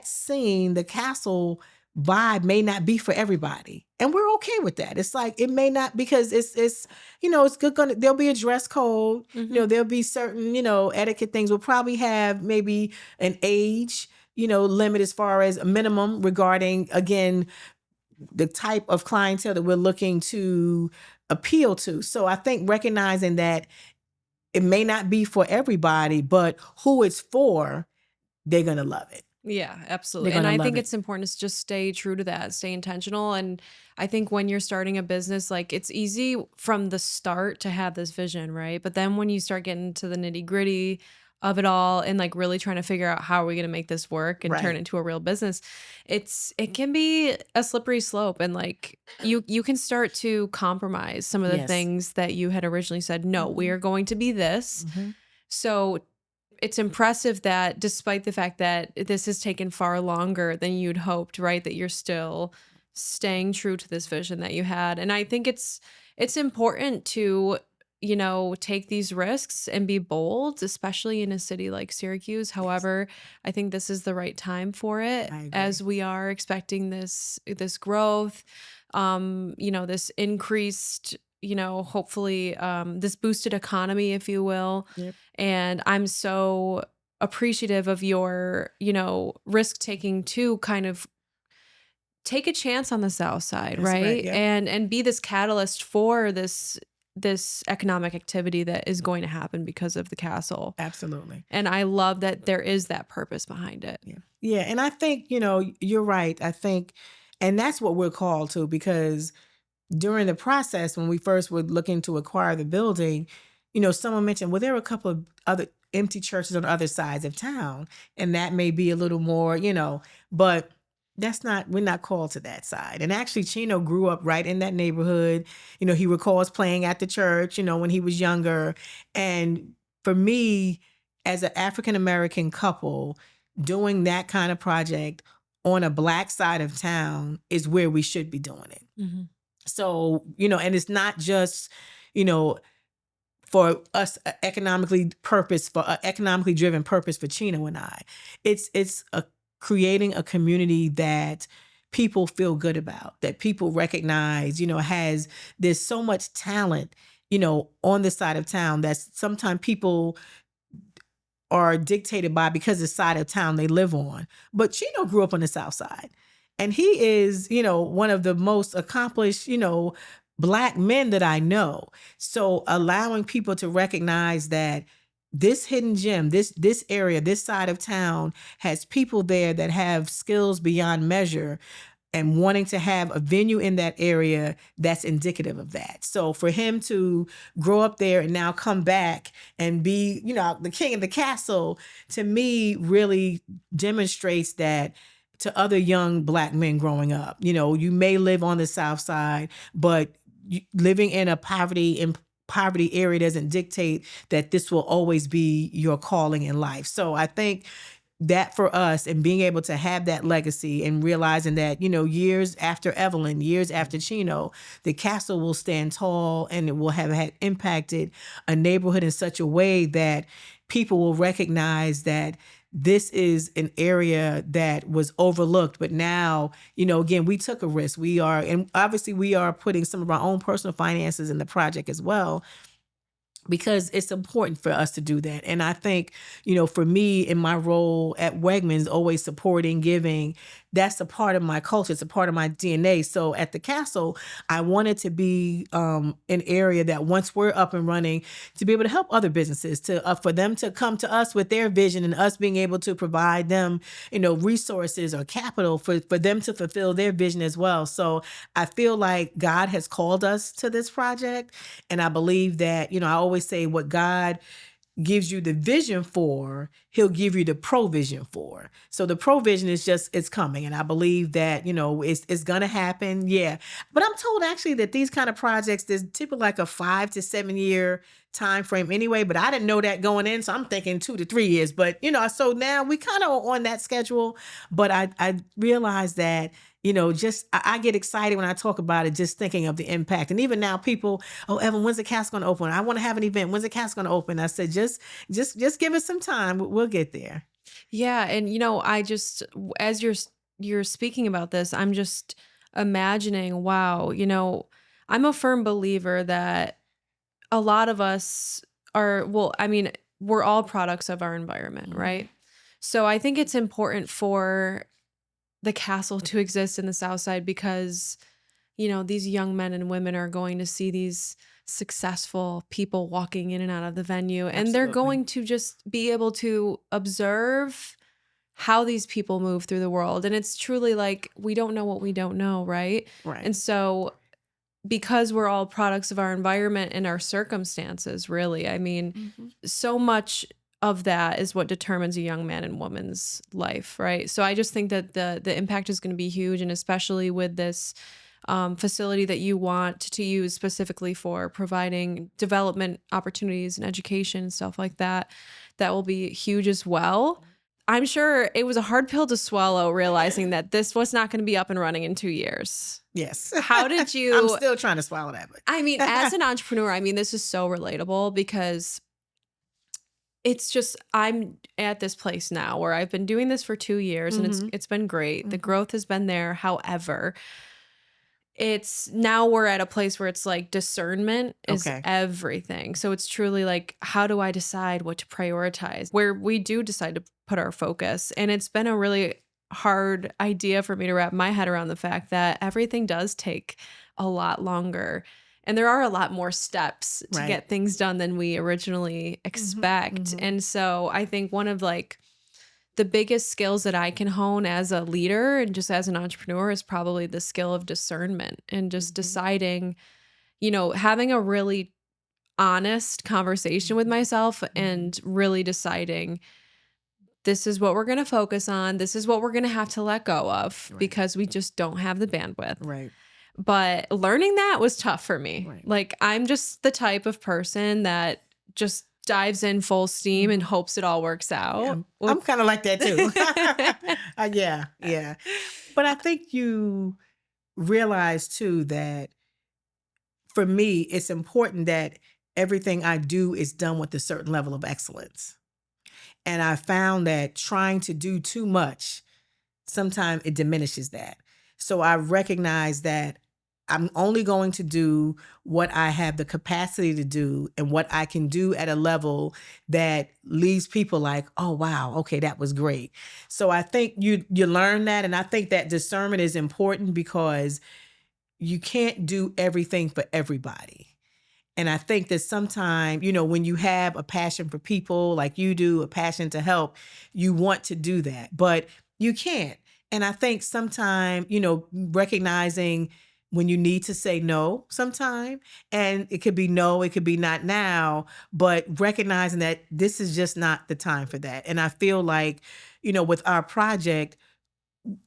scene, the castle vibe, may not be for everybody. And we're okay with that. It's like, it may not, because it's good. There'll be a dress code, there'll be certain, etiquette things. We'll probably have maybe an age, limit as far as a minimum regarding, again, the type of clientele that we're looking to appeal to. So I think recognizing that it may not be for everybody, but who it's for, they're going to love it. Yeah, absolutely. And I think it's important to just stay true to that, stay intentional. And I think when you're starting a business, like, it's easy from the start to have this vision, right? But then when you start getting to the nitty gritty of it all and like really trying to figure out how are we going to make this work and turn it into a real business, it can be a slippery slope. And like you can start to compromise some of the things that you had originally said, no, we are going to be this. So it's impressive that despite the fact that this has taken far longer than you'd hoped, right, that you're still staying true to this vision that you had. And I think it's important to, take these risks and be bold, especially in a city like Syracuse. However, I think this is the right time for it, as we are expecting this growth, this increased, hopefully this boosted economy, if you will. And I'm so appreciative of your, risk taking to kind of take a chance on the South Side, right? And be this catalyst for this economic activity that is going to happen because of the castle. Absolutely. And I love that there is that purpose behind it. Yeah. And I think, you're right. I think, and that's what we're called to, because during the process, when we first were looking to acquire the building, someone mentioned, well, there are a couple of other empty churches on other sides of town, and that may be a little more, but we're not called to that side. And actually, Chino grew up right in that neighborhood. He recalls playing at the church, when he was younger. And for me, as an African-American couple, doing that kind of project on a Black side of town is where we should be doing it. So, and it's not just, for us, economically driven purpose for Chino and I. It's creating a community that people feel good about, that people recognize, there's so much talent, on this side of town that sometimes people are dictated by because of the side of town they live on. But Chino grew up on the South Side. And he is, one of the most accomplished, Black men that I know. So allowing people to recognize that this hidden gem, this area, this side of town has people there that have skills beyond measure, and wanting to have a venue in that area that's indicative of that. So for him to grow up there and now come back and be, the king of the castle, to me really demonstrates that to other young Black men growing up. You may live on the South Side, but living in a poverty area doesn't dictate that this will always be your calling in life. So I think that for us, and being able to have that legacy and realizing that, years after Evelyn, years after Chino, the castle will stand tall and it will have had impacted a neighborhood in such a way that people will recognize that this is an area that was overlooked. But now, again, we took a risk. And obviously we are putting some of our own personal finances in the project as well, because it's important for us to do that. And I think, for me in my role at Wegmans, always supporting, giving, that's a part of my culture. It's a part of my DNA. So at the castle, I wanted to be an area that once we're up and running, to be able to help other businesses, for them to come to us with their vision and us being able to provide them, resources or capital for them to fulfill their vision as well. So I feel like God has called us to this project. And I believe that, I always say what God gives you the vision for, he'll give you the provision for. So the provision is it's coming. And I believe that, it's going to happen. Yeah. But I'm told actually that these kind of projects, there's typically like a 5 to 7 year time frame anyway, but I didn't know that going in. So I'm thinking 2 to 3 years, but so now we kind of are on that schedule, but I realized that, I get excited when I talk about it, just thinking of the impact. And even now people, oh, Evelyn, when's the castle going to open? I want to have an event. When's the castle going to open? I said, just give us some time. We'll get there. Yeah. And, I just, as you're speaking about this, I'm just imagining, wow, I'm a firm believer that a lot of us we're all products of our environment, Mm-hmm. right? So I think it's important for the castle to exist in the South Side because, these young men and women are going to see these successful people walking in and out of the venue, and they're Absolutely. going to just be able to observe how these people move through the world. And it's truly like, we don't know what we don't know, right? Right. And so because we're all products of our environment and our circumstances, really, so much of that is what determines a young man and woman's life, right? So I just think that the impact is going to be huge, and especially with this facility that you want to use specifically for providing development opportunities and education and stuff like that, that will be huge as well. I'm sure it was a hard pill to swallow, realizing that this was not going to be up and running in 2 years. Yes. How did you... I'm still trying to swallow that. But as an entrepreneur, this is so relatable because it's just, I'm at this place now where I've been doing this for 2 years and it's been great. Mm-hmm. The growth has been there. However, it's now we're at a place where it's like discernment is everything. So it's truly like, how do I decide what to prioritize? Where we do decide to put our focus. And it's been a really hard idea for me to wrap my head around the fact that everything does take a lot longer. And there are a lot more steps to get things done than we originally expect. Mm-hmm. And so I think one of the biggest skills that I can hone as a leader and just as an entrepreneur is probably the skill of discernment and just deciding, having a really honest conversation with myself and really deciding, this is what we're going to focus on. This is what we're going to have to let go of because we just don't have the bandwidth. Right. But learning that was tough for me. Right. Like, I'm just the type of person that just dives in full steam and hopes it all works out. Yeah, I'm kind of like that too. Yeah. But I think you realize too that for me, it's important that everything I do is done with a certain level of excellence. And I found that trying to do too much, sometimes it diminishes that. So I recognize that I'm only going to do what I have the capacity to do and what I can do at a level that leaves people like, oh, wow, okay, that was great. So I think you learn that. And I think that discernment is important because you can't do everything for everybody. And I think that sometimes, when you have a passion for people like you do, a passion to help, you want to do that, but you can't. And I think sometimes, recognizing when you need to say no sometime, and it could be no, it could be not now, but recognizing that this is just not the time for that. And I feel like, with our project,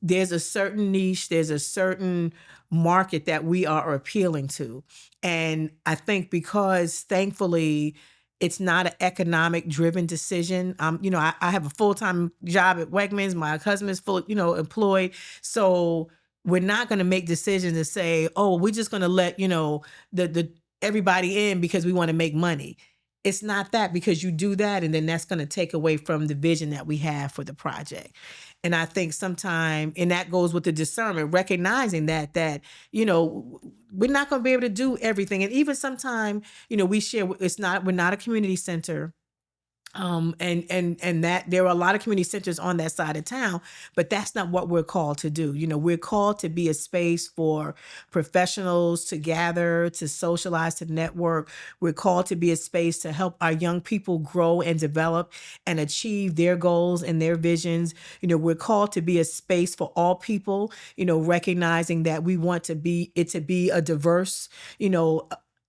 there's a certain niche, there's a certain market that we are appealing to. And I think because thankfully it's not an economic driven decision. I have a full-time job at Wegmans. My husband is full, employed. So we're not going to make decisions to say, oh, we're just going to let, the everybody in because we want to make money. It's not that, because you do that and then that's going to take away from the vision that we have for the project. And I think sometimes, and that goes with the discernment, recognizing that, we're not going to be able to do everything. And even sometimes, we share, we're not a community center. And that there are a lot of community centers on that side of town, but that's not what we're called to do. We're called to be a space for professionals to gather, to socialize, to network. We're called to be a space to help our young people grow and develop and achieve their goals and their visions. We're called to be a space for all people, recognizing that we want to be a diverse,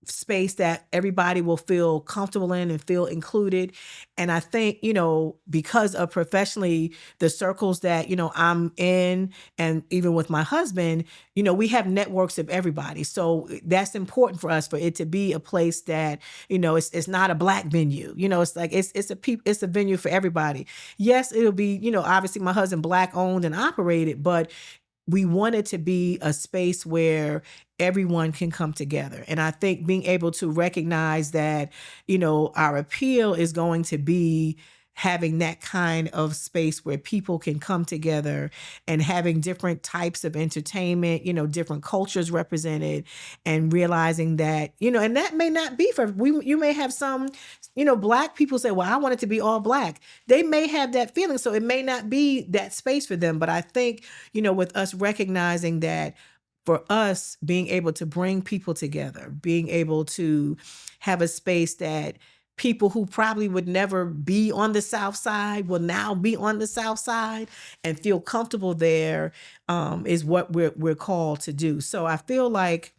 space that everybody will feel comfortable in and feel included. And I think, because of professionally the circles that, I'm in, and even with my husband, we have networks of everybody. So that's important for us, for it to be a place that, it's not a Black venue. It's like, it's a venue for everybody. Yes, it'll be, obviously my husband Black owned and operated, but we want it to be a space where everyone can come together. And I think being able to recognize that, our appeal is going to be having that kind of space where people can come together and having different types of entertainment, different cultures represented, and realizing that, and that may not be you may have some, Black people say, well, I want it to be all Black. They may have that feeling. So it may not be that space for them. But I think, with us recognizing that, for us being able to bring people together, being able to have a space that people who probably would never be on the South Side will now be on the South Side and feel comfortable there, is what we're called to do. So I feel like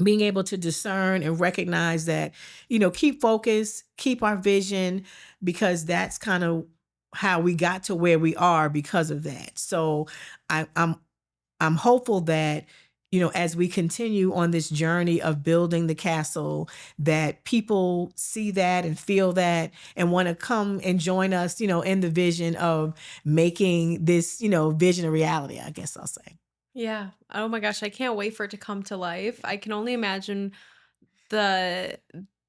being able to discern and recognize that, keep focused, keep our vision, because that's kind of how we got to where we are because of that. So I'm hopeful that, as we continue on this journey of building the castle, that people see that and feel that and want to come and join us, in the vision of making this, vision a reality, I guess I'll say. Yeah. Oh my gosh, I can't wait for it to come to life. I can only imagine the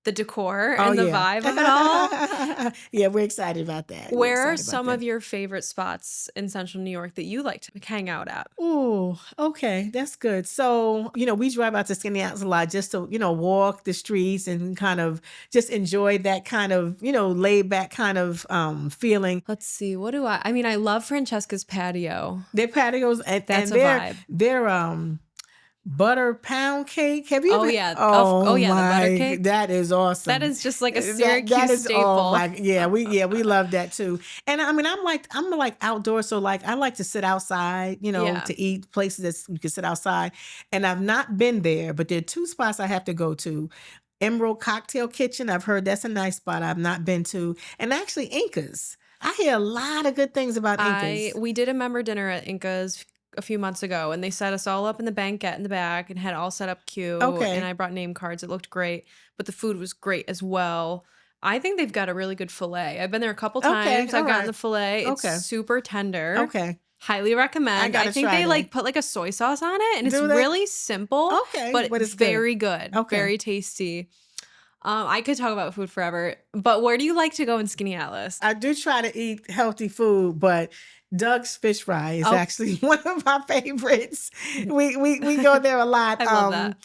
the decor Oh, and the yeah. vibe of it all. Yeah, we're excited about that. We're Where are excited about some that. of your favorite spots in central New York that you like to hang out at? Oh, okay. That's good. So, we drive out to Skinny House a lot just to, walk the streets and kind of just enjoy that kind of, laid back kind of feeling. Let's see. What do I mean, I love Francesca's patio. Their patios That's and a vibe. their butter pound cake. Have you Oh ever? yeah. Oh The butter my, cake. that is awesome. That is just like a That Syracuse is, oh staple. my, yeah, we love that too. And I mean, I'm like outdoors, so like I like to sit outside, Yeah. to eat places that you can sit outside. And I've not been there, but there are two spots I have to go to. Emerald Cocktail Kitchen. I've heard that's a nice spot I've not been to, and actually Incas. I hear a lot of good things about Incas. We did a member dinner at Inca's a few months ago, and they set us all up in the banquette in the back and had all set up cute. And Okay. I brought name cards. It looked great, but the food was great as well. I think they've got a really good filet. I've been there a couple Okay. times. All I've gotten right. the filet. It's Okay. super tender. Okay. Highly I recommend. I gotta think try they that. put like a soy sauce on it, and it's Do they? really simple, Okay, but but it's good. very good. Okay. Very tasty. I could talk about food forever, but where do you like to go in Skinny Atlas? I do try to eat healthy food, but Doug's Fish Fry is Oh. actually one of our favorites. We go there a lot. I love that.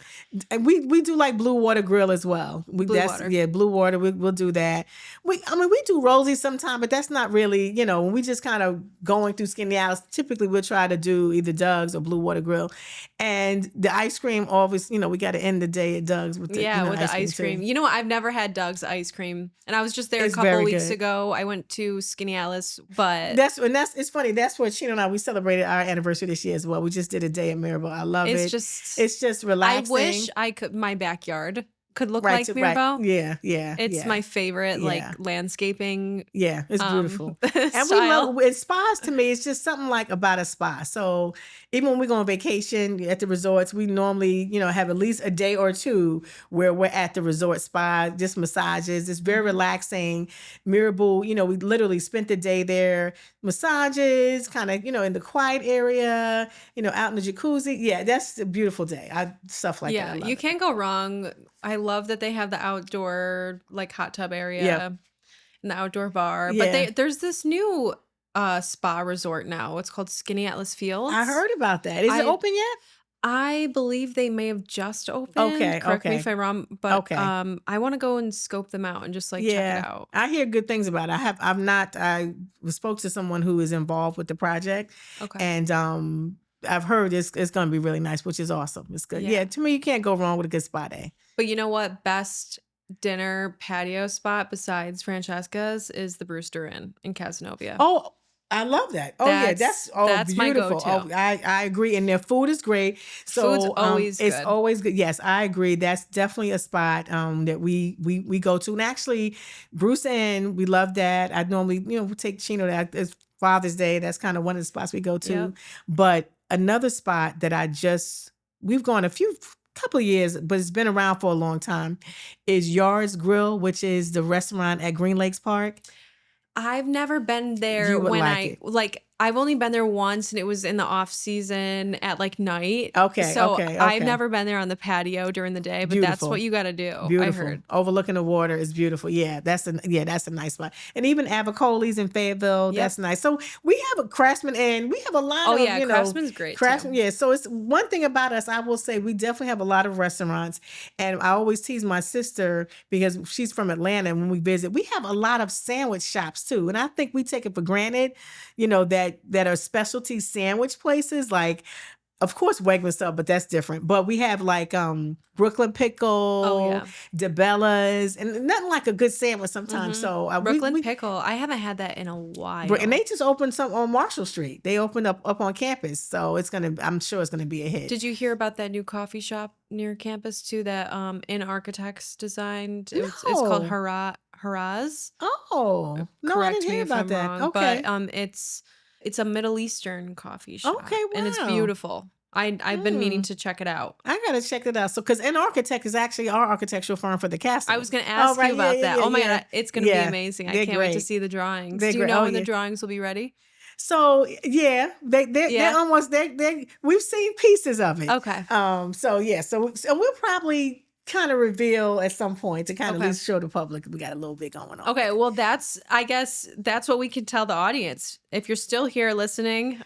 And we do like Blue Water Grill as well. Blue Water. Yeah, Blue Water. We'll do that. We do Rosie's sometime, but that's not really, when we just kind of going through Skinny Alice. Typically, we'll try to do either Doug's or Blue Water Grill, and the ice cream always. We got to end the day at Doug's with the with the ice cream. too. You know what? I've never had Doug's ice cream, and I was just there It's a couple very weeks good. ago. I went to Skinny Alice, but It's funny. That's what Sheena and I, we celebrated our anniversary this year as well. We just did a day at Mirabel. I love it. It's just relaxing. I wish I could. My backyard could look Right, like so- Mirabel. right. Yeah. It's my favorite, Yeah. landscaping. Yeah, it's beautiful. And we style. love spas. To me, it's just something like about a spa. So even when we go on vacation at the resorts, we normally, have at least a day or two where we're at the resort spa, just massages. It's very relaxing. Mirabel, we literally spent the day there, massages, kind of, in the quiet area, out in the jacuzzi. Yeah, that's a beautiful day. Stuff like that. I love You it. can't go wrong. I love that they have the outdoor hot tub area and the outdoor bar. Yeah. But there's this new spa resort now. It's called Skinny Atlas Fields. I heard about that. Is it open yet? I believe they may have just opened. Okay, Correct me okay. if I'm wrong. But Okay. I want to go and scope them out and just check it out. I hear good things about it. I spoke to someone who is involved with the project, Okay. and I've heard it's going to be really nice, which is awesome. It's good. Yeah. Yeah, to me, you can't go wrong with a good spa day. But you know what? Best dinner patio spot besides Francesca's is the Brewster Inn in Casanova. Oh, I love that. Oh, yeah, that's my beautiful. go-to. Oh, I agree. And their food is great. So Food's always it's good. always good. Yes, I agree. That's definitely a spot that we go to. And actually, Bruce Inn, we love that. I normally, we take Chino that it's Father's Day. That's kind of one of the spots we go to. Yep. But another spot that we've gone couple of years, but it's been around for a long time, is Yard's Grill, which is the restaurant at Green Lakes Park. I've never been there You would when like I've only been there once, and it was in the off season at night. Okay, So okay. I've never been there on the patio during the day, but that's Beautiful. what you got to do. Beautiful. I heard. Overlooking the water is beautiful. Yeah, that's a nice spot. And even Avicoli's in Fayetteville, Yep. that's nice. So we have a Craftsman, and we have a lot Oh of, yeah, Craftsman's great Craftsman, too. yeah. So it's one thing about us, I will say we definitely have a lot of restaurants. And I always tease my sister because she's from Atlanta, and when we visit, we have a lot of sandwich shops too. And I think we take it for granted, that are specialty sandwich places like, of course, Wegmans stuff, but that's different. But we have Brooklyn Pickle, Oh, yeah. DeBella's, and nothing like a good sandwich sometimes. So Brooklyn Pickle. I haven't had that in a while. and they just opened some on Marshall Street. They opened up on campus, so I'm sure it's gonna be a hit. Did you hear about that new coffee shop near campus too that In Architects designed? It's called No. Haraz. Oh no, I Correct didn't me hear if about I'm that. wrong, Okay, but it's a Middle Eastern coffee shop. Okay, and it's wow. beautiful. I've been meaning to check it out. I gotta check it out. So, because An Architect is actually our architectural firm for the castle. I was going to ask right, you about yeah, that. yeah, Oh my yeah. God, it's going to Yeah, be amazing. I they're can't wait to great. see the drawings. They're Do you great. know Oh, when the yeah. drawings will be ready? So yeah, they're Yeah. almost we've seen pieces of it. Okay. So we'll probably kind of reveal at some point to kind of Okay. at least show the public we got a little bit going on. Okay, well I guess that's what we can tell the audience. If you're still here listening,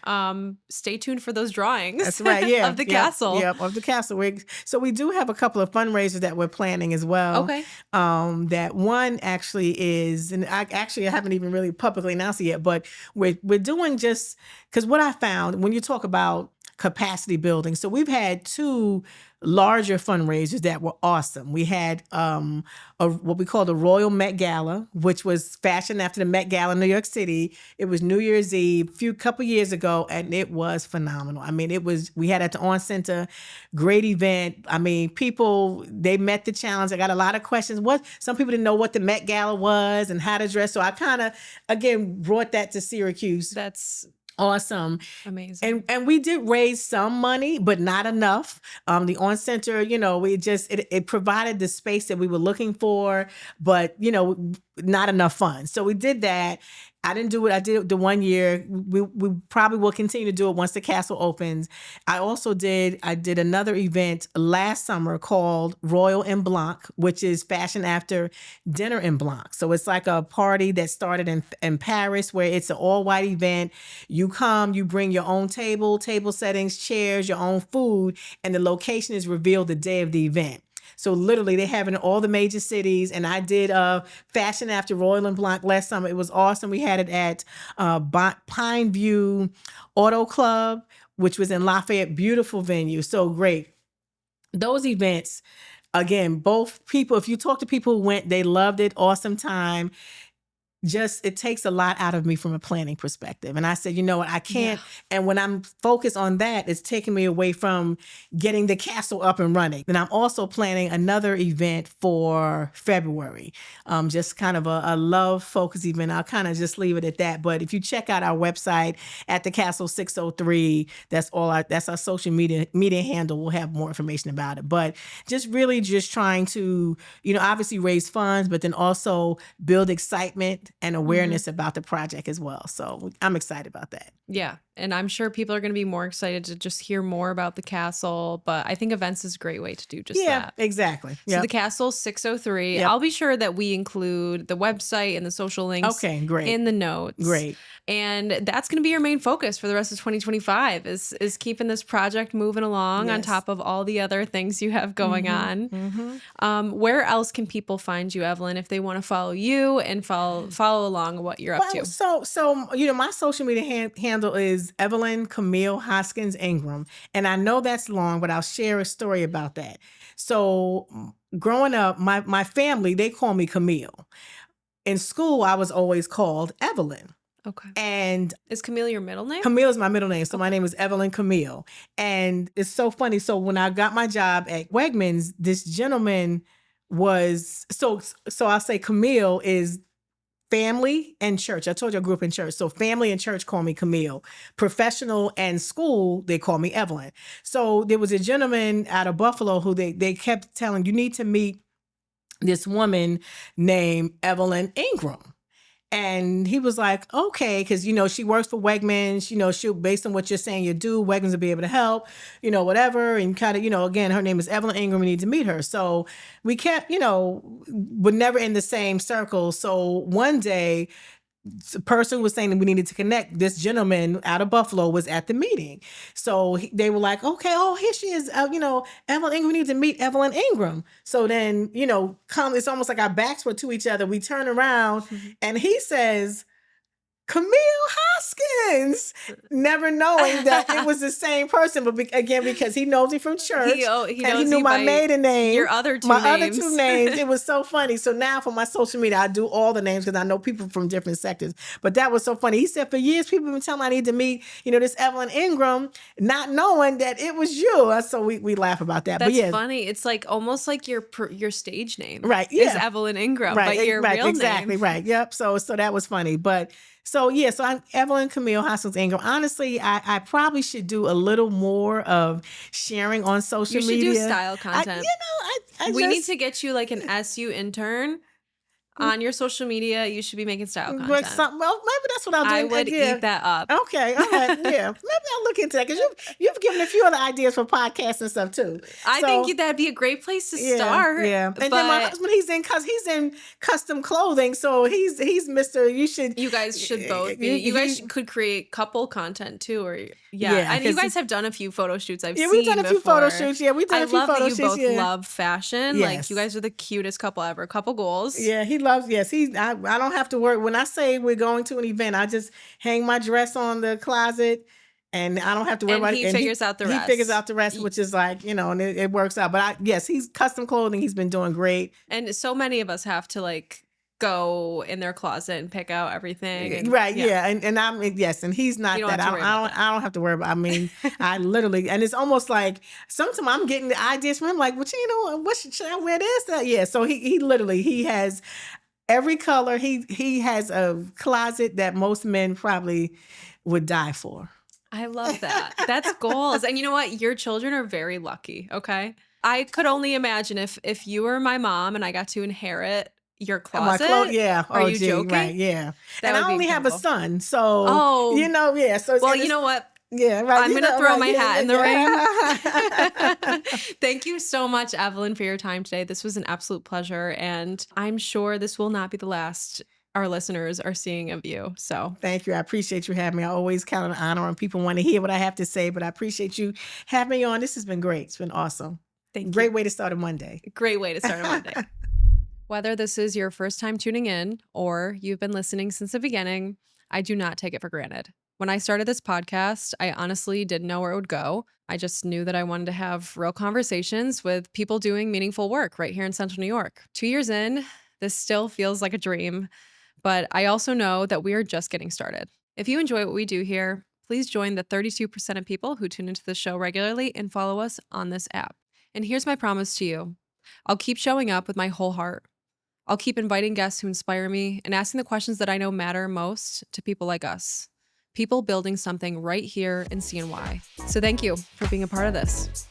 stay tuned for those drawings. That's right. Yeah, of the Yep, castle. Yep, of the castle. So we do have a couple of fundraisers that we're planning as well. Okay. That one actually is, and I haven't even really publicly announced it yet, but we're doing just because what I found when you talk about capacity building. So we've had two larger fundraisers that were awesome. We had what we call the Royal Met Gala, which was fashioned after the Met Gala in New York City. It was New Year's Eve couple years ago, and it was phenomenal. I mean, we had at the On Center, great event. I mean, people, they met the challenge. I got a lot of questions. Some people didn't know what the Met Gala was and how to dress. So I kind of, again, brought that to Syracuse. That's Awesome. amazing. And we did raise some money, but not enough. The On Center, it provided the space that we were looking for, but not enough funds. So we did that. I didn't do it. I did it the 1 year. We probably will continue to do it once the castle opens. I did another event last summer called Royal en Blanc, which is fashion after dinner en Blanc. So it's like a party that started in Paris where it's an all white event. You come, you bring your own table settings, chairs, your own food, and the location is revealed the day of the event. So literally they have it in all the major cities. And I did fashion after Royal and Blanc last summer. It was awesome. We had it at Pine View Auto Club, which was in Lafayette. Beautiful venue. So great. Those events, again, both people, if you talk to people who went, they loved it. Awesome time. Just it takes a lot out of me from a planning perspective. And I said, you know what, I can't. Yeah. And when I'm focused on that, it's taking me away from getting the castle up and running. And I'm also planning another event for February, just kind of a love focus event. I'll kind of just leave it at that. But if you check out our website at the Castle 603, that's our social media handle. We'll have more information about it. But just really just trying to, obviously raise funds, but then also build excitement and awareness about the project as well. So I'm excited about that. Yeah. And I'm sure people are going to be more excited to just hear more about the castle. But I think events is a great way to do just that. Yeah, exactly. So the Castle 603, Yep. I'll be sure that we include the website and the social links in the notes. Great. And that's going to be your main focus for the rest of 2025 is keeping this project moving along on top of all the other things you have going on. Mm-hmm. Where else can people find you, Evelyn, if they want to follow you and follow along what you're up to? So my social media handle is Evelyn Camille Hoskins Ingram. And I know that's long, but I'll share a story about that. So growing up, my family, they call me Camille. In school, I was always called Evelyn. Okay. And is Camille your middle name? Camille is my middle name. So my name is Evelyn Camille. And it's so funny. So when I got my job at Wegmans, this gentleman was, so I'll say Camille is family and church. I told you I grew up in church. So family and church call me Camille. Professional and school, they call me Evelyn. So there was a gentleman out of Buffalo who they kept telling, you need to meet this woman named Evelyn Ingram. And he was like, okay, because, she works for Wegmans, she'll, based on what you're saying you do, Wegmans will be able to help, whatever. And kind of, again, her name is Evelyn Ingram. We need to meet her. So we kept, we're never in the same circle. So one day, the person was saying that we needed to connect. This gentleman out of Buffalo was at the meeting. So they were like, okay, here she is. Evelyn Ingram, we need to meet Evelyn Ingram. So then, it's almost like our backs were to each other. We turn around and he says, Camille Hoskins, never knowing that it was the same person, but again, because he knows me from church, he knew my maiden name, your other two names. It was so funny. So now for my social media, I do all the names because I know people from different sectors. But that was so funny. He said for years people have been telling me I need to meet, this Evelyn Ingram, not knowing that it was you. So we laugh about that. That's but yeah, funny. It's like almost like your stage name, right? Yeah, is Evelyn Ingram, but your real exactly name, right? Yep. So that was funny, but. So I'm Evelyn Camille Hoskins Ingram. Honestly, I probably should do a little more of sharing on social media. You should do style content. We need to get you like an SU intern. On your social media, you should be making style content. Maybe that's what I'll do. I would eat that up. Okay, all right, yeah. Maybe I'll look into that because you've given a few other ideas for podcasts and stuff too. I think that'd be a great place to start. Yeah, and then my husband, he's in custom clothing, so he's Mr. You guys should both be. You guys could create couple content too, or and you guys have done a few photo shoots. I've seen we've done a few before. photo shoots. Yeah, we've done a few photo shoots. I love that you both love fashion. Yes. Like you guys are the cutest couple ever. Couple goals. Yeah, he loves. Yes, I don't have to worry. When I say we're going to an event, I just hang my dress on the closet, and I don't have to worry about it. He figures out the rest. He figures out the rest, which is like and it works out. But he's custom clothing. He's been doing great. And so many of us have to like go in their closet and pick out everything. And, right. Yeah. And I'm, and he's not that. I don't have to worry about, I literally, and it's almost like sometimes I'm getting the ideas from him, like, well, what should I wear this? Yeah. So he literally, he has every color. He has a closet that most men probably would die for. I love that. That's goals. And you know what? Your children are very lucky. Okay. I could only imagine if you were my mom and I got to inherit your My clothes, closet? yeah. Are Oh, you gee, right, joking? yeah. That And would I be only have a incredible. son, so, Oh, yeah, so well, and you it's know what? yeah, right, I'm gonna throw right, my yeah, hat in the ring. yeah, yeah. Thank you so much, Evelyn, for your time today. This was an absolute pleasure, and I'm sure this will not be the last our listeners are seeing of you. So Thank you. I appreciate you having me. I always count on honor when people want to hear what I have to say, but I appreciate you having me on. This has been great. It's been awesome. thank Great you. way to start a Monday. Great way to start a Monday. Whether this is your first time tuning in or you've been listening since the beginning, I do not take it for granted. When I started this podcast, I honestly didn't know where it would go. I just knew that I wanted to have real conversations with people doing meaningful work right here in Central New York. 2 years in, this still feels like a dream, but I also know that we are just getting started. If you enjoy what we do here, please join the 32% of people who tune into the show regularly and follow us on this app. And here's my promise to you: I'll keep showing up with my whole heart. I'll keep inviting guests who inspire me and asking the questions that I know matter most to people like us, people building something right here in CNY. So thank you for being a part of this.